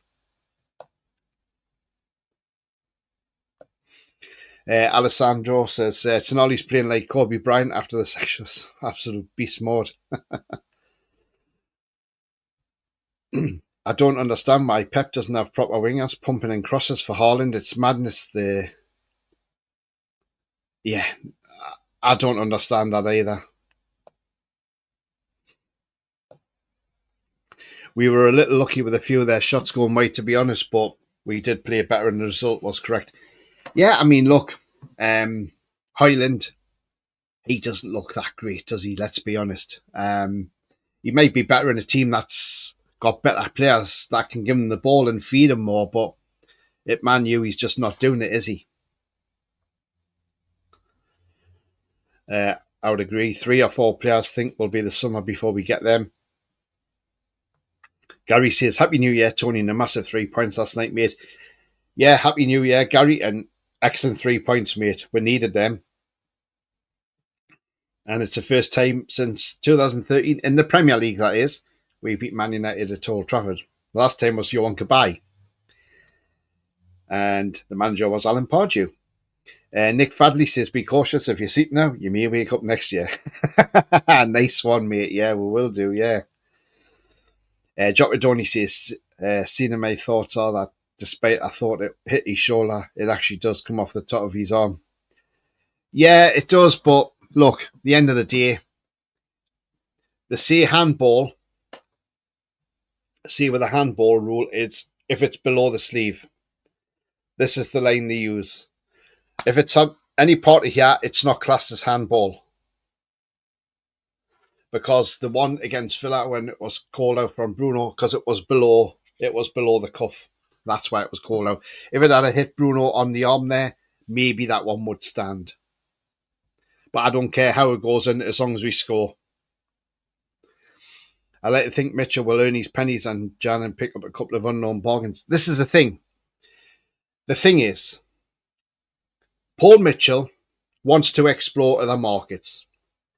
Alessandro says Tonali's playing like Kobe Bryant after the sections. Absolute beast mode. I don't understand why Pep doesn't have proper wingers pumping in crosses for Haaland. It's madness. Yeah, I don't understand that either. We were a little lucky with a few of their shots going wide, to be honest, but we did play better and the result was correct. Yeah, I mean, look, Highland, he doesn't look that great, does he? Let's be honest. He might be better in a team that's got better players that can give him the ball and feed him more, but at Man U, he's just not doing it, is he? I would agree. 3 or 4 players think will be the summer before we get them. Gary says, Happy New Year, Tony, and a massive 3 points last night, mate. Yeah, Happy New Year, Gary, and excellent 3 points, mate. We needed them. And it's the first time since 2013, in the Premier League, that is, we beat Man United at Old Trafford. The last time was Johan Kabay. And the manager was Alan Pardew. Nick Fadley says, be cautious if you sleep now. You may wake up next year. Nice one, mate. Yeah, we will do, yeah. Jock Redoni says, seeing my thoughts are that despite I thought it hit his shoulder, it actually does come off the top of his arm. Yeah, it does, but look, at the end of the day, the say handball, see with the handball rule, it's if it's below the sleeve. This is the line they use. If it's on any part of here, it's not classed as handball. Because the one against Villa, when it was called out from Bruno, because it was below the cuff. That's why it was called out. If it had hit Bruno on the arm there, maybe that one would stand. But I don't care how it goes in as long as we score. I like to think Mitchell will earn his pennies and Jan and pick up a couple of unknown bargains. This is the thing. The thing is, Paul Mitchell wants to explore other markets.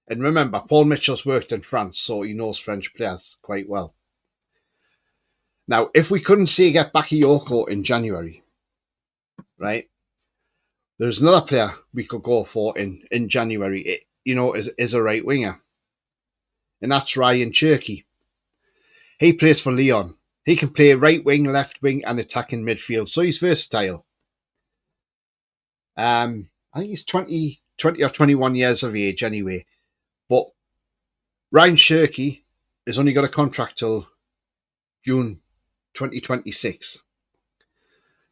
And remember, Paul Mitchell's worked in France, so he knows French players quite well. Now, if we couldn't see get Bakayoko in January, right, there's another player we could go for in January, is a right winger. And that's Ryan Cherky. He plays for Lyon. He can play right wing, left wing, and attacking midfield. So he's versatile. I think he's 20 or 21 years of age anyway. But Ryan Cherky has only got a contract till June 2026.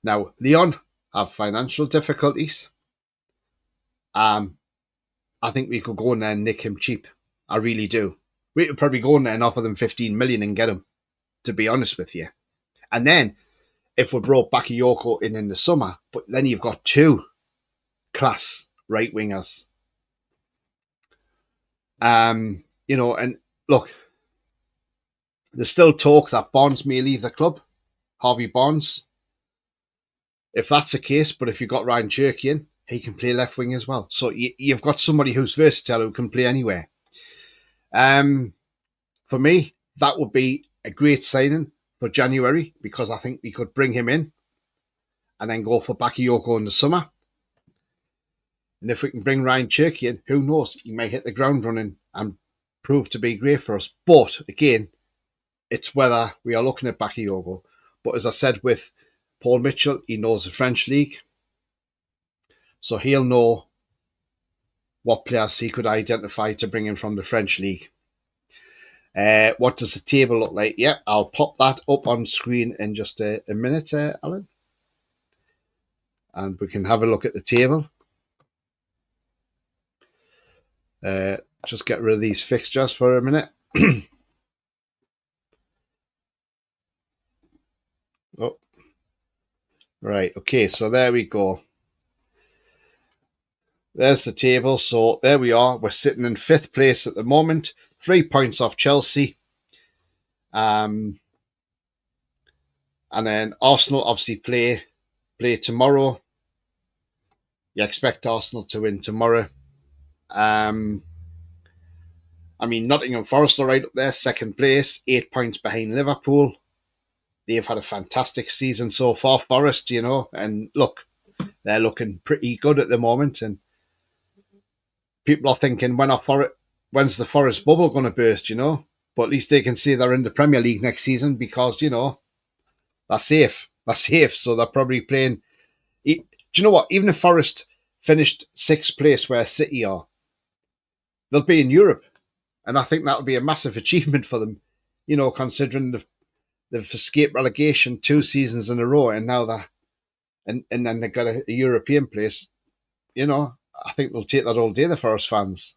Now, Lyon have financial difficulties. I think we could go in there and nick him cheap. I really do. We could probably go in there and offer them 15 million and get him, to be honest with you. And then, if we brought Bakayoko in the summer, but then you've got 2 class right wingers. And look, there's still talk that Barnes may leave the club, Harvey Barnes. If that's the case, but if you've got Ryan Cherky in, he can play left wing as well. So you've got somebody who's versatile who can play anywhere. For me, that would be a great signing for January because I think we could bring him in and then go for Bakayoko in the summer. And if we can bring Ryan Cherky in, who knows? He may hit the ground running and prove to be great for us. But again, it's whether we are looking at Bakayoko. But as I said with Paul Mitchell, he knows the French league. So he'll know what players he could identify to bring in from the French league. What does the table look like? Yeah, I'll pop that up on screen in just a minute, Alan. And we can have a look at the table. Just get rid of these fixtures for a minute. Oh, right. Okay, so there we go. There's the table. So there we are. We're sitting in 5th place at the moment. 3 points off Chelsea. And then Arsenal obviously play tomorrow. You expect Arsenal to win tomorrow. Nottingham Forest are right up there, 2nd place, 8 points behind Liverpool. They've had a fantastic season so far, Forest, and look, they're looking pretty good at the moment, and people are thinking, when's the Forest bubble going to burst? But at least they can say they're in the Premier League next season because they're safe. They're safe, so they're probably playing. Do you know what? Even if Forest finished sixth place where City are, they'll be in Europe, and I think that'll be a massive achievement for them. Considering they've escaped relegation 2 seasons in a row, and now and then they've got a European place. I think they'll take that all day, the Forest fans.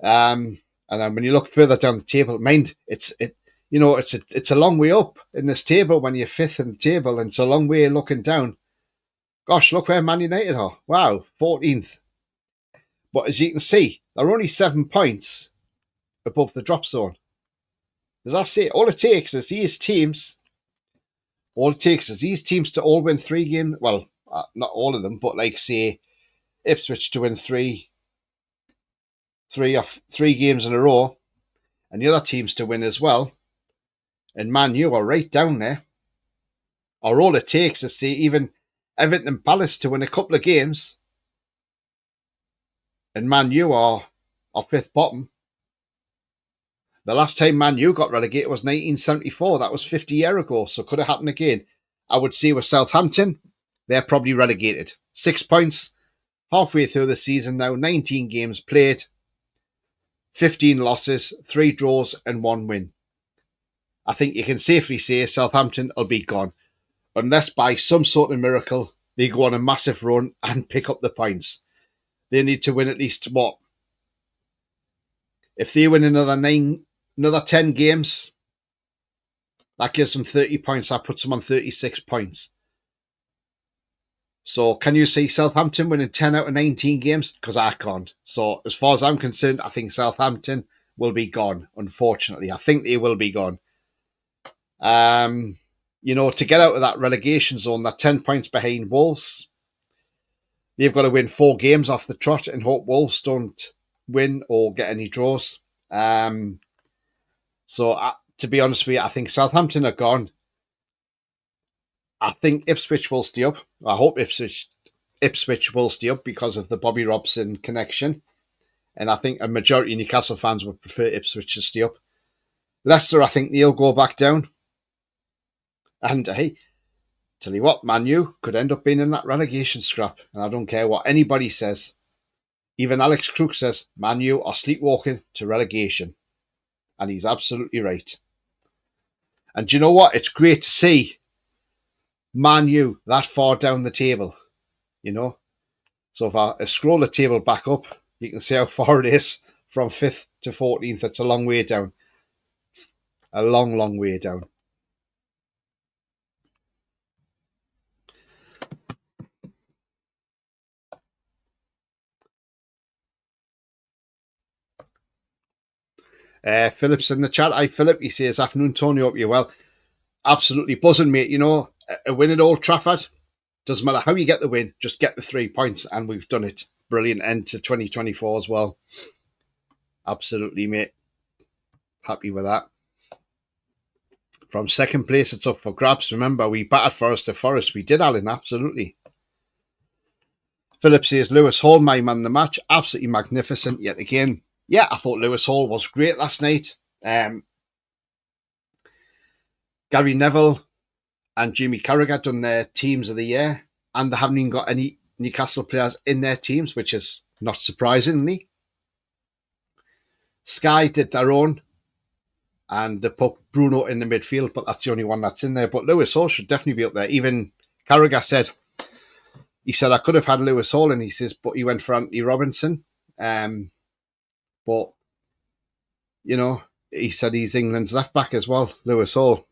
And then when you look further down the table, mind it's a long way up in this table when you're fifth in the table, and it's a long way looking down. Gosh, look where Man United are. Wow, 14th. But as you can see, they're only 7 points above the drop zone. As I say, all it takes is these teams to all win 3 games. Well, not all of them, but like say Ipswich to win three games in a row, and the other teams to win as well. And Man U are right down there. Or all it takes is say even Everton and Palace to win a couple of games, and Man U are fifth bottom. The last time Man U got relegated was 1974. That was 50 years ago, so could it happen again? I would say with Southampton, they're probably relegated. 6 points, halfway through the season now, 19 games played, 15 losses, 3 draws and 1 win. I think you can safely say Southampton will be gone, unless by some sort of miracle they go on a massive run and pick up the points. They need to win at least what? If they win another 10 games, that gives them 30 points. That puts them on 36 points. So can you see Southampton winning 10 out of 19 games? Because I can't. So as far as I'm concerned, I think Southampton will be gone, unfortunately. I think they will be gone. To get out of that relegation zone, they're 10 points behind Wolves. They've got to win 4 games off the trot and hope Wolves don't win or get any draws. To be honest with you, I think Southampton are gone. I think Ipswich will stay up. I hope Ipswich will stay up because of the Bobby Robson connection. And I think a majority of Newcastle fans would prefer Ipswich to stay up. Leicester, I think they'll go back down. And hey, tell you what, Man U could end up being in that relegation scrap. And I don't care what anybody says. Even Alex Crook says Man U are sleepwalking to relegation. And he's absolutely right. And do you know what? It's great to see Man U that far down the table. So if I scroll the table back up, you can see how far it is from 5th to 14th. It's a long way down. A long, long way down. Philip's in the chat. Hi, Philip. He says, afternoon, Tony. Hope you're well. Absolutely buzzing, mate. A win at Old Trafford. Doesn't matter how you get the win, just get the 3 points, and we've done it. Brilliant end to 2024 as well. Absolutely, mate. Happy with that. From second place, it's up for grabs. Remember, we battered Forest to Forest. We did, Alan, absolutely. Philip says, Lewis Hall, my man of the match. Absolutely magnificent yet again. Yeah, I thought Lewis Hall was great last night. Gary Neville and Jimmy Carragher done their teams of the year, and they haven't even got any Newcastle players in their teams, which is not surprisingly. Sky did their own, and they put Bruno in the midfield, but that's the only one that's in there. But Lewis Hall should definitely be up there. Even Carragher said, I could have had Lewis Hall, and he says, but he went for Anthony Robinson. But, he said he's England's left back as well, Lewis Hall.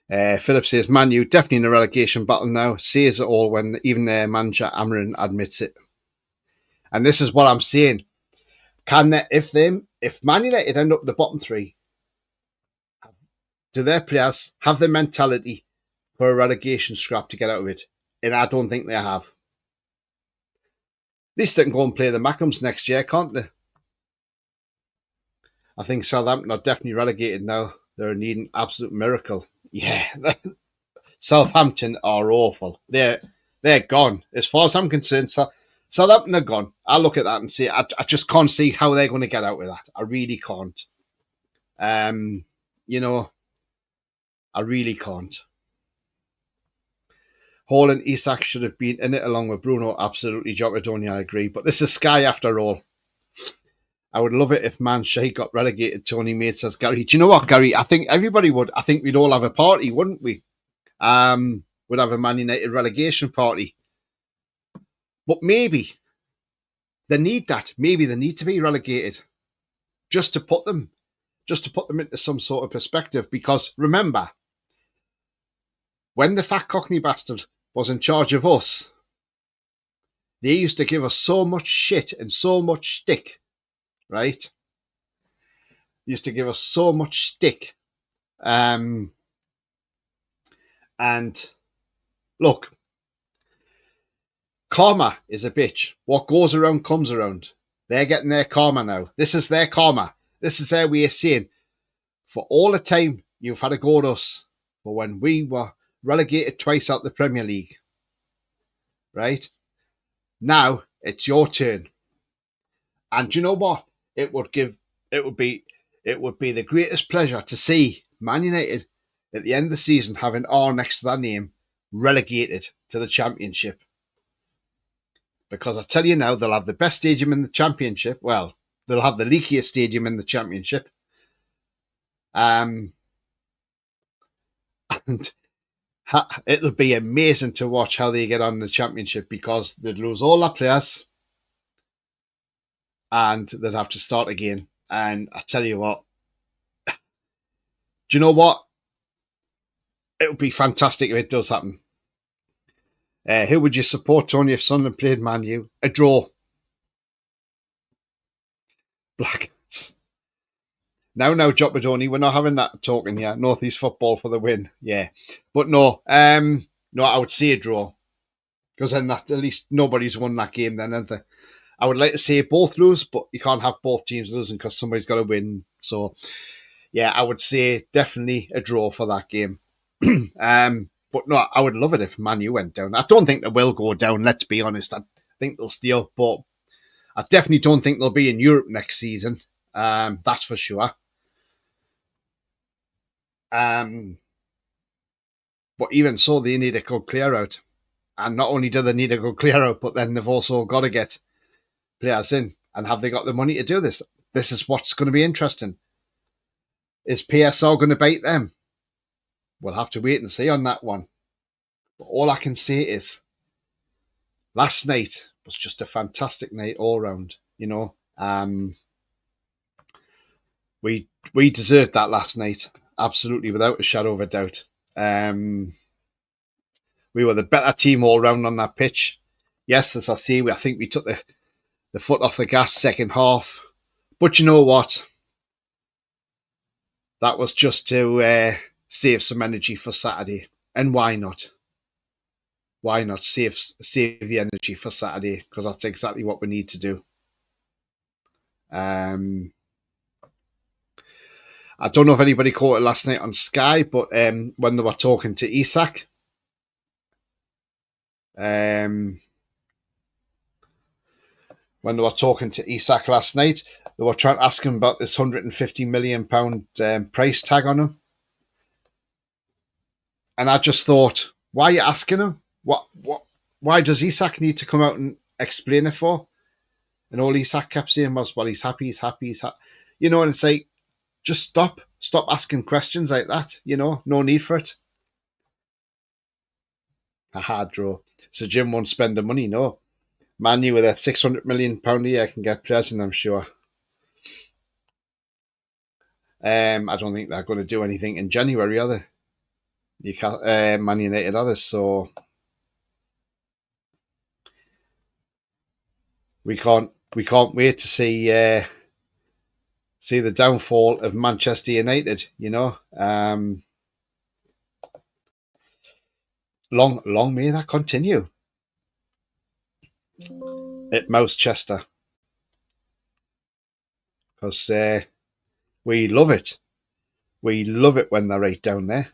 Philip says, Man U definitely in a relegation battle now. Says it all when even their manager Amarin admits it. And this is what I'm saying. If Man United end up in the bottom 3, do their players have the mentality for a relegation scrap to get out of it? And I don't think they have. At least they can go and play the Mackhams next year, can't they? I think Southampton are definitely relegated now. They're needing absolute miracle. Yeah. Southampton are awful. They're gone. As far as I'm concerned, Southampton are gone. I look at that and say, I just can't see how they're going to get out with that. I really can't. You know, I really can't. Hall and Isak should have been in it along with Bruno. Absolutely, Jokadoni, I agree. But this is Sky after all. I would love it if Man Shea got relegated. Tony Mate says, Gary. Do you know what, Gary? I think everybody would. I think we'd all have a party, wouldn't we? We'd have a Man United relegation party. But maybe they need that. Maybe they need to be relegated just to put them into some sort of perspective. Because remember, when the fat cockney bastard was in charge of us, they used to give us so much shit and so much stick, right? They used to give us so much stick. And look, karma is a bitch. What goes around comes around. They're getting their karma now. This is their karma. This is their way of saying, for all the time you've had a go at us, for when we were relegated twice out the Premier League, right? Now it's your turn. And do you know what? It would be the greatest pleasure to see Man United at the end of the season having R next to their name relegated to the Championship. Because I tell you now, they'll have the best stadium in the Championship. Well, they'll have the leakiest stadium in the Championship. And it'll be amazing to watch how they get on in the Championship, because they'd lose all their players and they'd have to start again. And I tell you what, do you know what? It would be fantastic if it does happen. Who would you support, Tony, if Sunderland played Man U? A draw. Blackouts. Now, Joppadoni, we're not having that talking here. North East football for the win. Yeah. But no, I would say a draw. Because then at least nobody's won that game then, have they? I would like to say both lose, but you can't have both teams losing because somebody's got to win. So, yeah, I would say definitely a draw for that game. But no, I would love it if Man U went down. I don't think they will go down, let's be honest. I think they'll steal, but I definitely don't think they'll be in Europe next season. That's for sure. But even so, they need a good clear out. And not only do they need a good clear out, but then they've also got to get players in. And have they got the money to do this? This is what's going to be interesting. Is PSL going to bait them? We'll have to wait and see on that one. But all I can say is, last night was just a fantastic night all round. You know, we deserved that last night, absolutely, without a shadow of a doubt. We were the better team all round on that pitch. Yes, as I say, I think we took the foot off the gas second half. But you know what? That was just to save some energy for Saturday. And why not? Why not save the energy for Saturday? Because that's exactly what we need to do. I don't know if anybody caught it last night on Sky, but when they were talking to Isak, last night, they were trying to ask him about this £150 million price tag on him. And I just thought, why are you asking him? Why does Isak need to come out and explain it for? And all Isak kept saying was, well, he's happy. You know, and it's like, just stop asking questions like that. You know, no need for it. A hard draw. So Jim won't spend the money, no. Man U with a £600 million a year can get players in, I'm sure. I don't think they're going to do anything in January, are they? Man United others, so we can't wait to see the downfall of Manchester United. You know, long may that continue at Mousechester, because we love it. We love it when they're right down there.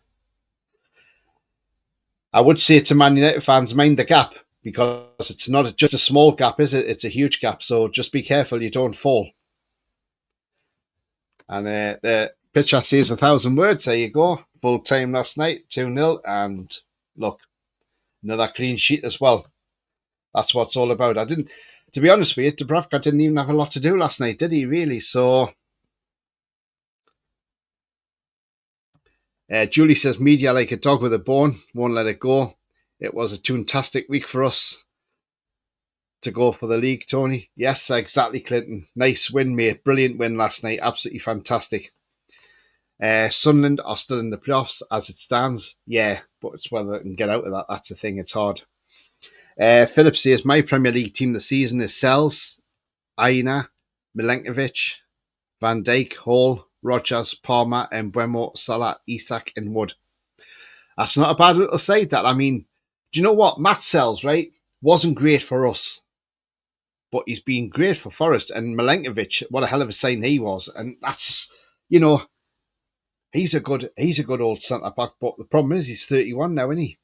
I would say to Man United fans, mind the gap, because it's not just a small gap, is it? It's a huge gap. So just be careful you don't fall. And the picture says 1,000 words. There you go. Full time last night, 2-0. And look, another clean sheet as well. That's what it's all about. To be honest with you, Dubravka didn't even have a lot to do last night, did he, really? So, Julie says, media like a dog with a bone, won't let it go. It was a fantastic week for us to go for the league, Tony. Yes, exactly, Clinton. Nice win, mate. Brilliant win last night. Absolutely fantastic. Sunderland are still in the playoffs as it stands. Yeah, but it's whether they can get out of that. That's the thing. It's hard. Philip says, my Premier League team this season is Sells, Aina, Milenkovic, Van Dijk, Hall, Rogers, Palmer, Mbeumo, Salah, Isak, and Wood. That's not a bad little side, that. I mean, do you know what? Matt Sells, right, wasn't great for us, but he's been great for Forest. And Milenkovic, what a hell of a sign he was. And that's, you know, he's a good old centre-back, but the problem is he's 31 now, isn't he?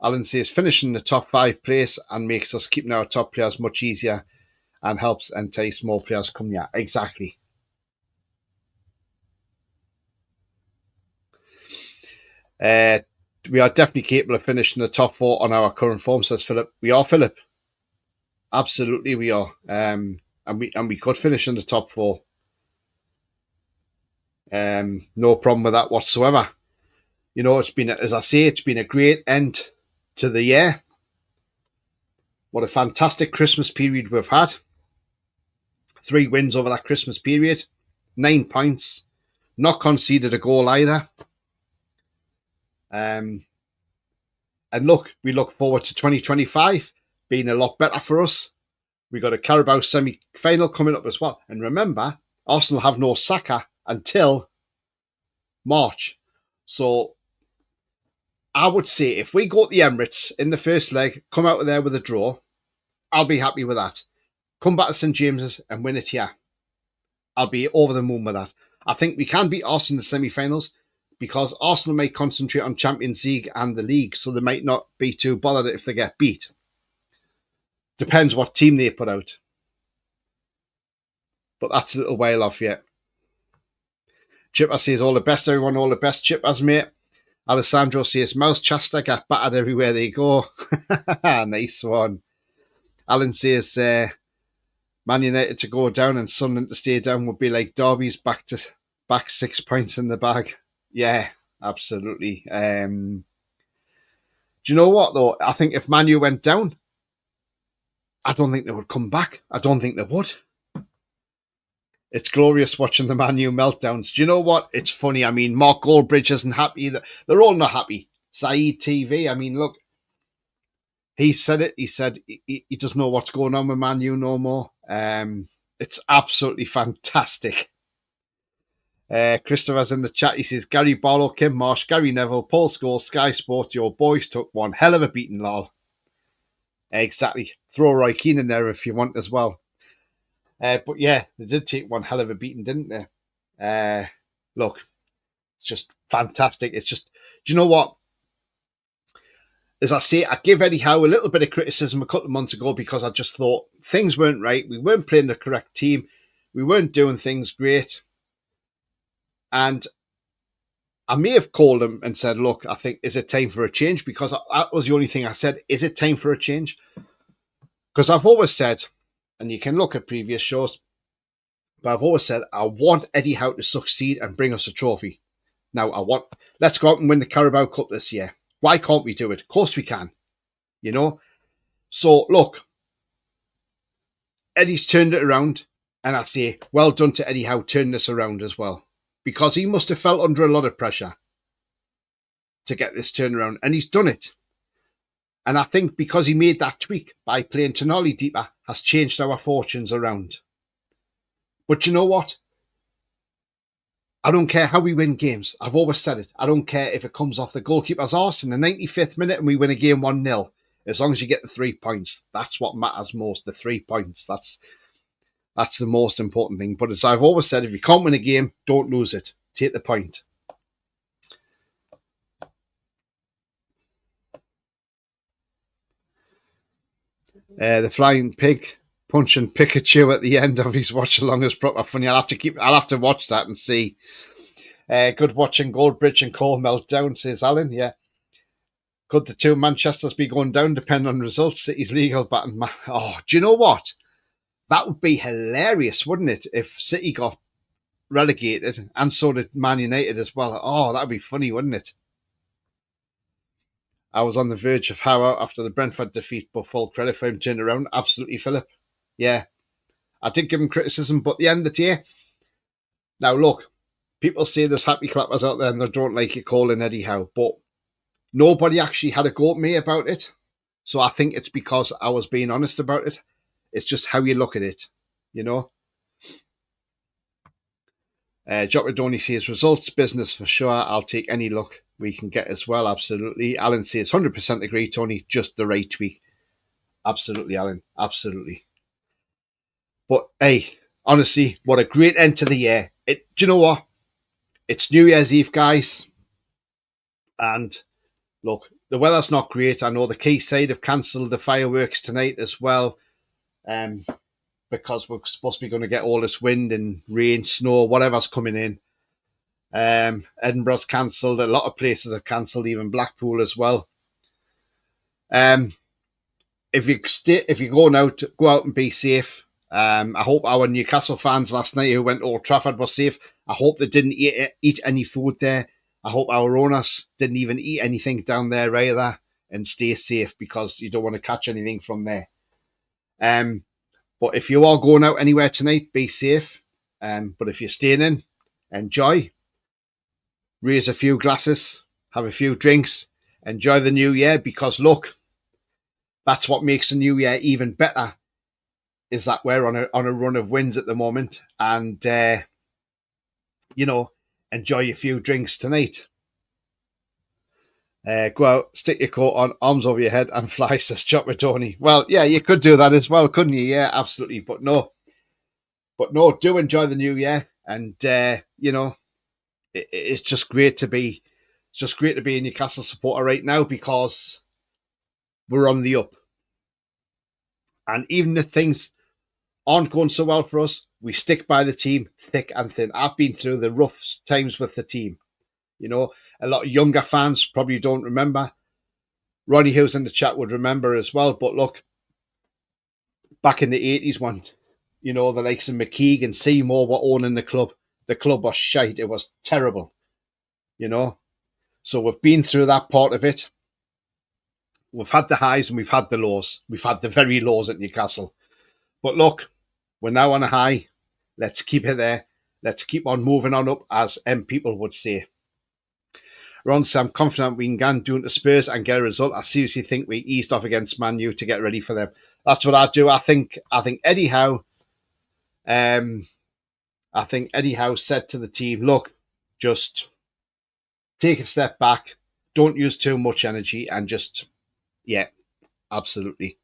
Alan says, finishing the top 5 place and makes us keeping our top players much easier and helps entice more players come here. Exactly. We are definitely capable of finishing the top 4 on our current form, says Philip. We are, Philip. Absolutely, we are. And we could finish in the top 4. No problem with that whatsoever. You know, it's been, as I say, it's been a great end to the year. What a fantastic Christmas period we've had. 3 wins over that Christmas period. 9 points. Not conceded a goal either. And look, we look forward to 2025 being a lot better for us. We got a Carabao semi-final coming up as well. And remember, Arsenal have no Saka until March. So I would say if we go to the Emirates in the first leg, come out of there with a draw, I'll be happy with that. Come back to St James's and win it here. I'll be over the moon with that. I think we can beat Arsenal in the semi-finals because Arsenal may concentrate on Champions League and the league, so they might not be too bothered if they get beat. Depends what team they put out. But that's a little while off yet. Chipper says, all the best, everyone, all the best. Chippers, mate. Alessandro says, Mouse Chester get battered everywhere they go. Nice one. Alan says, Man United to go down and Sunderland to stay down would be like Derby's back 6 points in the bag. Yeah, absolutely. Do you know what, though? I think if Man U went down, I don't think they would come back. I don't think they would. It's glorious watching the Man U meltdowns. Do you know what? It's funny. I mean, Mark Goldbridge isn't happy. They're all not happy. Saeed TV, I mean, look, he said it. He said he doesn't know what's going on with Man U no more. It's absolutely fantastic. Christopher's in the chat. He says, Gary Barlow, Kim Marsh, Gary Neville, Paul Scholes, Sky Sports, your boys took one hell of a beating, lol. Exactly. Throw Roy Keane in there if you want as well. But yeah, they did take one hell of a beating, didn't they? Look, it's just fantastic. It's just, do you know what? As I say, I gave Eddie Howe a little bit of criticism a couple of months ago because I just thought things weren't right. We weren't playing the correct team. We weren't doing things great. And I may have called him and said, look, I think, is it time for a change? Because that was the only thing I said. Is it time for a change? Because I've always said, and you can look at previous shows, but I've always said, I want Eddie Howe to succeed and bring us a trophy. Now, let's go out and win the Carabao Cup this year. Why can't we do it? Of course we can. You know? So, look, Eddie's turned it around, and I say, well done to Eddie Howe turning this around as well. Because he must have felt under a lot of pressure to get this turnaround, and he's done it. And I think because he made that tweak by playing Tonali deeper has changed our fortunes around. But you know what? I don't care how we win games. I've always said it. I don't care if it comes off the goalkeeper's arse in the 95th minute and we win a game 1-0. As long as you get the 3 points. That's what matters most, the 3 points. That's the most important thing. But as I've always said, if you can't win a game, don't lose it. Take the point. The flying pig punching Pikachu at the end of his watch along is proper funny. I'll have to watch that and see. Good watching Goldbridge and Cole meltdown, says Alan. Yeah. Could the two Manchesters be going down depending on results? City's legal batting. Oh, do you know what? That would be hilarious, wouldn't it? If City got relegated and so did Man United as well. Oh, that'd be funny, wouldn't it? I was on the verge of how after the Brentford defeat, but full credit for him turning around. Absolutely, Philip. Yeah, I did give him criticism, but at the end of the day, now look, people say there's happy clappers out there and they don't like it calling Eddie Howe, but nobody actually had a go at me about it. So I think it's because I was being honest about it. It's just how you look at it, you know. Jotradoni says results business for sure. I'll take any luck we can get as well. Absolutely. Alan says 100% agree, Tony. Just the right tweak. Absolutely, Alan. Absolutely. But hey, honestly, what a great end to the year. Do you know what? It's New Year's Eve, guys. And look, the weather's not great. I know the Quayside have cancelled the fireworks tonight as well. Because we're supposed to be going to get all this wind and rain, snow, whatever's coming in. Edinburgh's cancelled. A lot of places have cancelled, even Blackpool as well. If you're going out, go out and be safe. I hope our Newcastle fans last night who went to Old Trafford were safe. I hope they didn't eat any food there. I hope our owners didn't even eat anything down there either, and stay safe because you don't want to catch anything from there. But if you are going out anywhere tonight, be safe. But if you're staying in, enjoy. Raise a few glasses, have a few drinks, enjoy the new year, because look, that's what makes the new year even better, is that we're on a run of wins at the moment, and enjoy a few drinks tonight. Go out, stick your coat on, arms over your head, and fly, says Chop Tony. Well, yeah, you could do that as well, couldn't you? Yeah, absolutely. But no, do enjoy the new year, and it's just great to be. It's just great to be a Newcastle supporter right now, because we're on the up, and even if things aren't going so well for us, we stick by the team thick and thin. I've been through the rough times with the team. You know, a lot of younger fans probably don't remember. Ronnie Hughes in the chat would remember as well. But look, back in the 80s when, the likes of McKeag and Seymour were owning the club was shite. It was terrible, So we've been through that part of it. We've had the highs and we've had the lows. We've had the very lows at Newcastle. But look, we're now on a high. Let's keep it there. Let's keep on moving on up, as people would say. Ron, so I'm confident we can go and do it to Spurs and get a result. I seriously think we eased off against Man U to get ready for them. That's what I do. I think Eddie Howe. I think Eddie Howe said to the team, "Look, just take a step back. Don't use too much energy, and just, yeah, absolutely."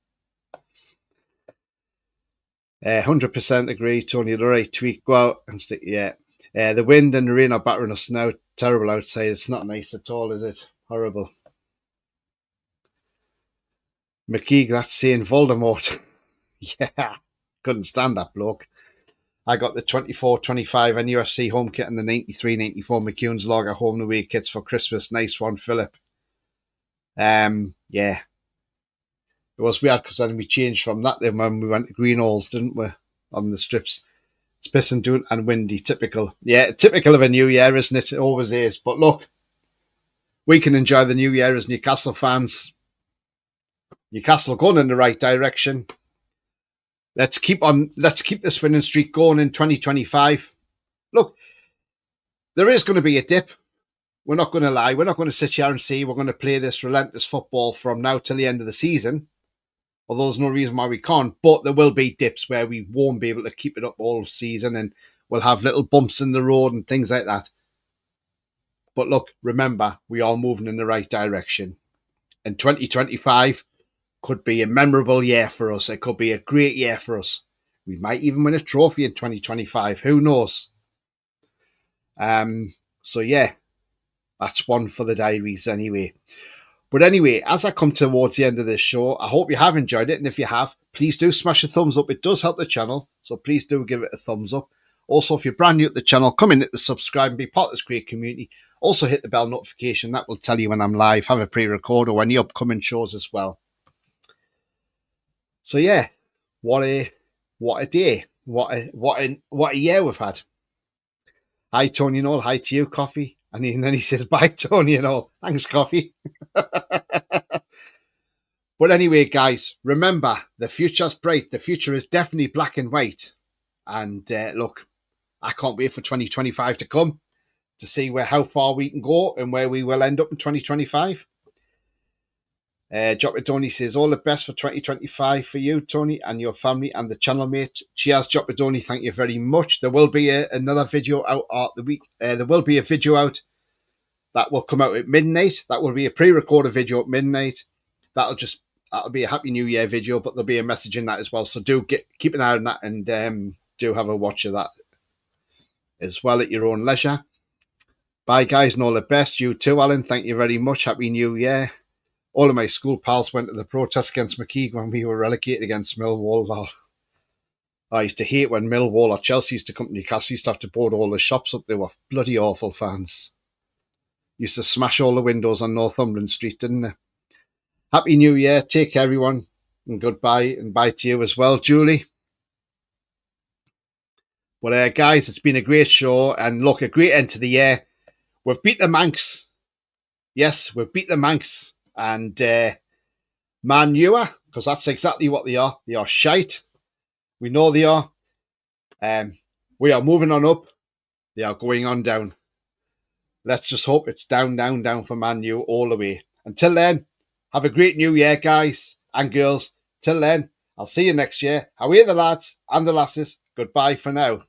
100% agree, Tony. The right tweak. Go out and stick. Yeah. The wind and the rain are battering us now. Terrible outside. It's not nice at all, is it? Horrible. McKeag, that's saying Voldemort. Yeah, couldn't stand that bloke. I got the 24-25 NUFC home kit and the 93-94 McCune's Lager home and away kits for Christmas. Nice one, Philip. Yeah. It was weird because then we changed from that then when we went to Greenhalls, didn't we? On the strips. It's pissing down and windy. Typical. Yeah, typical of a new year, isn't it? It always is. But look, we can enjoy the new year as Newcastle fans. Newcastle going in the right direction. Let's keep this winning streak going in 2025. Look, there is going to be a dip. We're not going to lie. We're not going to sit here and say we're going to play this relentless football from now till the end of the season. Although there's no reason why we can't. But there will be dips where we won't be able to keep it up all season, and we'll have little bumps in the road and things like that. But look, remember, we are moving in the right direction. And 2025 could be a memorable year for us. It could be a great year for us. We might even win a trophy in 2025. Who knows? So yeah, that's one for the diaries anyway. But anyway, as I come towards the end of this show, I hope you have enjoyed it. And if you have, please do smash a thumbs up. It does help the channel. So please do give it a thumbs up. Also, if you're brand new at the channel, come in, hit the subscribe and be part of this great community. Also hit the bell notification. That will tell you when I'm live, have a pre-record or any upcoming shows as well. So yeah, what a day. What a year we've had. Hi, Tony and all. Hi to you, Coffee. And then he says, bye, Tony and all. Thanks, Coffee. But anyway, guys, remember, the future's bright. The future is definitely black and white. And look, I can't wait for 2025 to come to see how far we can go and where we will end up in 2025. Jopper Tony says, all the best for 2025 for you, Tony, and your family and the channel, mate. Cheers, Jopper Tony. Thank you very much. There will be another video out the week. There will be a video out that will come out at midnight. That will be a pre-recorded video at midnight. That'll be a Happy New Year video, but there'll be a message in that as well. So do keep an eye on that and do have a watch of that as well at your own leisure. Bye, guys, and all the best. You too, Alan. Thank you very much. Happy New Year. All of my school pals went to the protest against McKeag when we were relegated against Millwall. I used to hate when Millwall or Chelsea used to come to Newcastle. Used to have to board all the shops up. They were bloody awful fans. Used to smash all the windows on Northumberland Street, didn't they? Happy New Year. Take care, everyone. And goodbye. And bye to you as well, Julie. But guys, it's been a great show. And look, a great end to the year. We've beat the Manx. Yes, we've beat the Manx. And Man U, because that's exactly what they are. They are shite. We know they are. We are moving on up. They are going on down. Let's just hope it's down, down, down for Man U all the way. Until then, have a great new year, guys and girls. Till then, I'll see you next year. How are the lads and the lasses? Goodbye for now.